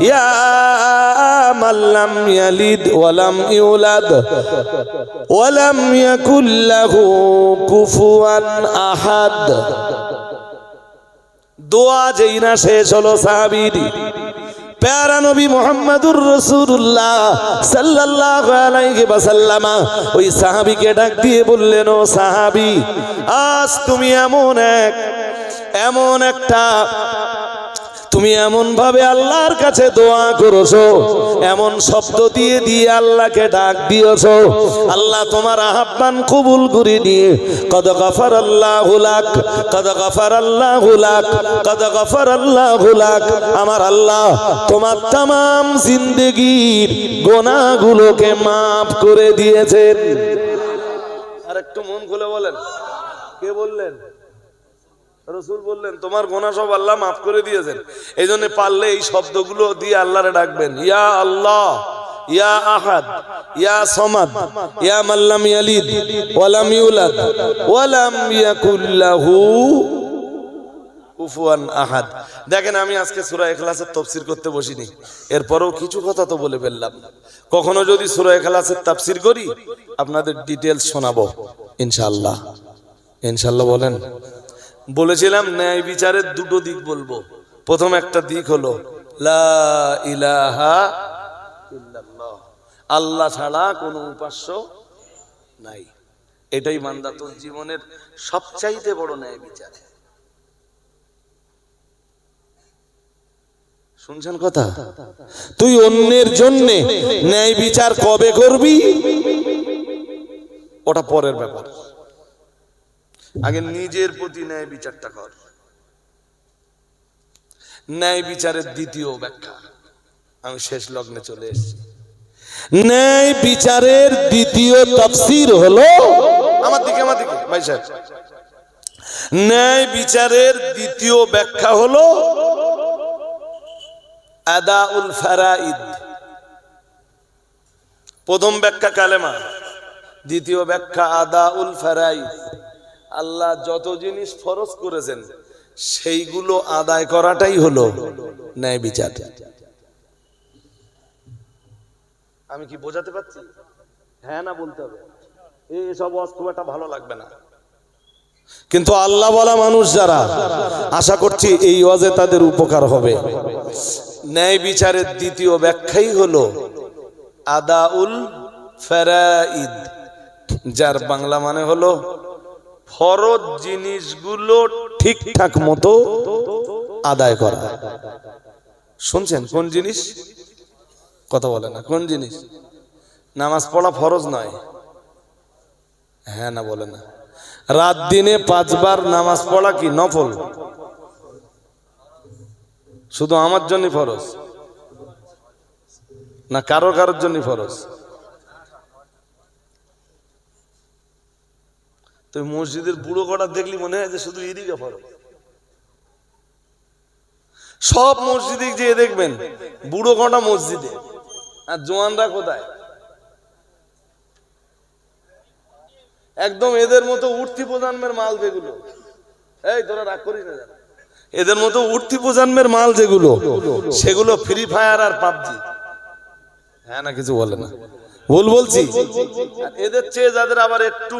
ইয়া মান লাম ইয়ালিদ ওয়া লাম ইউলাদ ওয়া লাম ইয়াকুল লাহু কুফুয়ান আহাদ। দোয়া যেই না শেষ হলো, সাহাবীর প্যারা নবী মুহাম্মদুর রাসূলুল্লাহ সাল্লাল্লাহু আলাইহি ওয়াসাল্লাম ওই সাহাবীকে ডাক দিয়ে বললেন, ও সাহাবী, আজ তুমি তুমি এমন ভাবে আল্লাহর কাছে দোয়া করেছো, এমন শব্দ দিয়ে দিয়ে আল্লাহকে ডাক দিয়েছো, আল্লাহ তোমার আহ্বান কবুল করে নিয়ে কদ গফারাল্লাহু লাক কদ গফারাল্লাহু লাক কদ গফারাল্লাহু লাক, আমার আল্লাহ তোমার तमाम জিন্দেগীর গুনাহগুলোকে maaf করে দিয়েছেন। আর একটু মন খুলে বলেন, কে বললেন? রাসূল বললেন তোমার গুনাহ সব আল্লাহ maaf করে দিয়েছেন। এইজন্য পারলে এই শব্দগুলো দিয়ে আল্লাহরে ডাকবেন, ইয়া আল্লাহ ইয়া আহাদ ইয়া সামাদ ইয়া মান লাম ইয়ালিদ ওয়া লাম ইউলাদ ওয়া লাম ইয়াকুল লাহু কুফুয়ান আহাদ। দেখেন আমি আজকে সূরা ইখলাসের তাফসীর করতে বসিনি, এরপরও কিছু কথা তো বলে ফেললাম। কখনো যদি সূরা ইখলাসের তাফসীর করি আপনাদের ডিটেইলস শোনাবো ইনশাআল্লাহ। ইনশাআল্লাহ বলেন। বলেছিলাম ন্যায় বিচারের দুটো দিক বলবো। প্রথম একটা দিক হলো লা ইলাহা ইল্লাল্লাহ, আল্লাহ ছাড়া কোনো উপাস্য নাই। এটাই বান্দা তোর জীবনের সবচাইতে বড় ন্যায় বিচার। শুনছেন কথা? তুই অন্যের জন্য ন্যায় বিচার কবে করবি ওটা পরের ব্যাপার, আগে নিজের প্রতি ন্যায় বিচারটা কর। ন্যায় বিচারের দ্বিতীয় ব্যাখ্যা, আমি শেষ লগ্নে চলে এসেছি। ন্যায় বিচারের দ্বিতীয় তাফসীর হলো, আমার দিকে ভাই সাহেব, ন্যায় বিচারের দ্বিতীয় ব্যাখ্যা হলো আদাউল ফারাইদ। প্রথম ব্যাখ্যা কালেমা, দ্বিতীয় ব্যাখ্যা আদাউল ফারাইদ। আল্লাহ যত জিনিস ফরজ করেছেন সেইগুলো আদায় করাটাই হলো ন্যায় বিচার। আমি কি বোঝাতে পারছি? হ্যাঁ না বলতে হবে। এইসব ওয়াজ খুব একটা ভালো লাগবে না, কিন্তু আল্লাহ বলা মানুষ যারা, আশা করছি এই ওয়াজে তাদের উপকার হবে। ন্যায় বিচারের দ্বিতীয় ব্যাখ্যাই হলো আদাউল ফারাইদ, যার বাংলা মানে হলো ফরজ জিনিসগুলো ঠিকঠাক মতো আদায় করা। শুনছেন কোন জিনিস? কথা বলে না। কোন জিনিস? নামাজ পড়া ফরজ নয়? হ্যাঁ না বলে না। রাত দিনে 5 বার নামাজ পড়া কি নফল? শুধু আমার জন্য ফরজ না কারোর কারোর জন্য ফরজ? তো মসজিদের বুড়ো কটা দেখলি মনে হয় যে শুধু এদিকে ফরজ। সব মসজিদে যে দেখবেন বুড়ো কটা মসজিদে, আর জোয়ানরা কোথায়? একদম এদের মতো উঠতি প্রজন্মের মাল যেগুলো, এই তোরা রাগ করিস না, এদের মতো উঠতি প্রজন্মের মাল যেগুলো, সেগুলো ফ্রি ফায়ার আর পাবজি। হ্যাঁ না কিছু বলে না? ভুল বলছি? এদের চেয়ে যাদের আবার একটু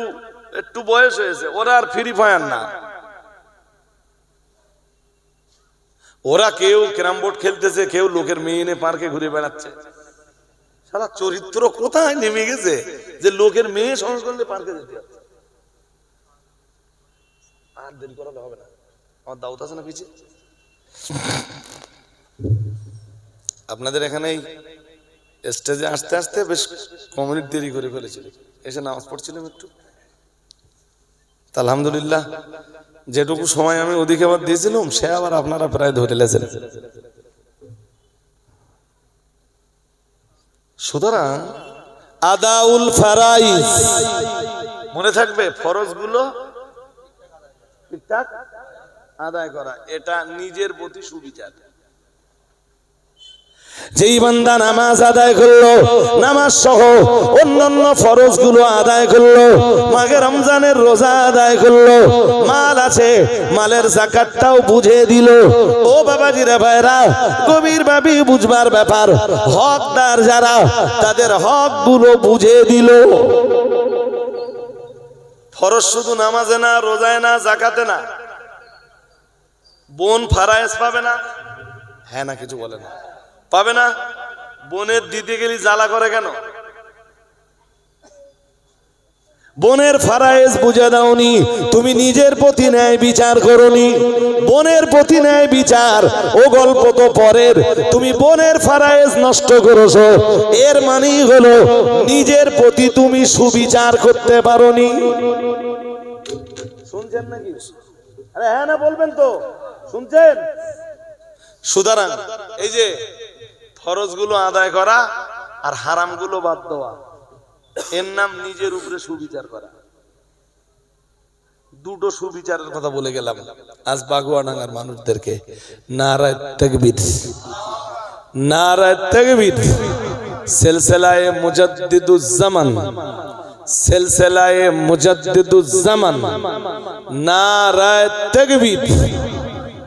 একটু বয়স হয়েছে, ওরা আর ফ্রি ফায়ার না, ওরা কেউ ক্যারাম বোর্ড খেলতেছে, কেউ লোকের মেয়ে এনে পার্কে ঘুরে বেড়াচ্ছে। সারা চরিত্র কোথায় নেমে গেছে যে লোকের মেয়ে সঙ্গে করলে পার্কে যেতে যাচ্ছে। আর দেরি করালে হবে না, আমার দাওয়াত আছে না পিছে। আপনাদের এখানে স্টেজে আসতে আসতে বেশ কমিউনিট দেরি করে ফেলেছিল, এসে নামাজ পড়ছিলাম একটু। আলহামদুলিল্লাহ যেটুকু সময় আমি ওদিকে আবার দিয়েছিলাম, সে আবার আপনারা প্রায় ধরে লেছেন। সুতরাং আদাউল ফারাইজ মনে থাকবে, ফরজ গুলো ঠিকঠাক আদায় করা, এটা নিজের প্রতি সুবিচার। যেই বান্দা নামাজ আদায় করলো, নামাজ সহ অন্যান্য ফরজ গুলো আদায় করলো, মাঘে রমজানের রোজা আদায় করলো, মাল আছে মালের যাকাতটাও বুঝে দিল। ও বাবাজিরা ভাইরা, গভীর ভাবে বুঝবার ব্যাপার, হকদার যারা তাদের হক গুলো বুঝে দিল। ফরজ শুধু নামাজে না, রোজায় না, যাকাতে না। বোন ফারায়েজ পাবে না? হ্যাঁ না কিছু বলে না? পাবে না। বোনের দিতে গেলে জ্বালা করে কেন? বোনের ফারায়েজ বুঝে দাওনি, তুমি নিজের প্রতি ন্যায় বিচার করনি। বোনের প্রতি ন্যায় বিচার ও গল্প তো পরের, তুমি বোনের ফারায়েজ নষ্ট করেছো, এর মানেই হলো নিজের প্রতি তুমি সুবিচার করতে পারোনি। শুনছেন নাকি? আরে হ্যাঁ না বলবেন তো? শুনছেন? সুতরাং এই যে ফরজ গুলো আদায় করা আর হারাম গুলো বাদ দেওয়া, এর নাম নিজের উপরে সুবিচার করা। দুটো সুবিচারের কথা বলে গেলাম আজ বাগুয়াডাঙ্গার মানুষদেরকে। নারায়ে তাকবীর, নারায়ে তাকবীর। সিলসিলায়ে মুজাদ্দিদুজ জামান, সিলসিলায়ে মুজাদ্দিদুজ জামান, নারায়ে তাকবীর।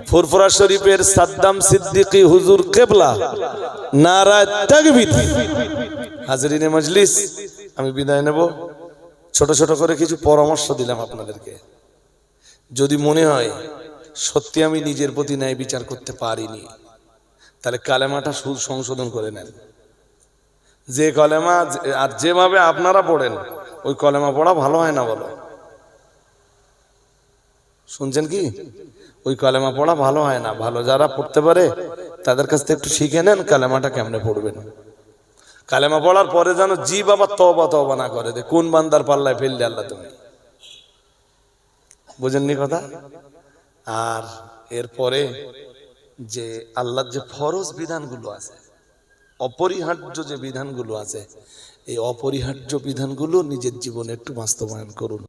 ফুরফুরা শরীফের সাদ্দাম সিদ্দিকী হুজুর কেবলা, নারায়ে তাকবীর। হাজরিনে মজলিস, আমি বিদায় নেব। ছোট ছোট করে কিছু পরামর্শ দিলাম আপনাদেরকে। যদি মনে হয় সত্যি আমি নিজের প্রতি ন্যায় বিচার করতে পারিনি, তাহলে কালেমাটা সংশোধন করে নেন। যে কলেমা আর যেভাবে আপনারা পড়েন, ওই কলেমা পড়া ভালো হয় না বলো? শুনছেন কি? ওই কালেমা পড়া ভালো হয় না। ভালো যারা পড়তে পারে তাদের কাছ থেকে একটু শিখে নেন কালেমাটা কেমনে পড়বেন। কালেমা পড়ার পরে যেন জিভ আবার তওবা তওবা না করে যে কোন বান্দার পাল্লায় ফেললে আল্লাহ তুমি। বুঝেননি কথা? আর এরপরে যে আল্লাহর যে ফরজ বিধানগুলো আছে, অপরিহার্য যে বিধানগুলো আছে, এই অপরিহার্য বিধানগুলো নিজের জীবনে একটু বাস্তবায়ন করুন।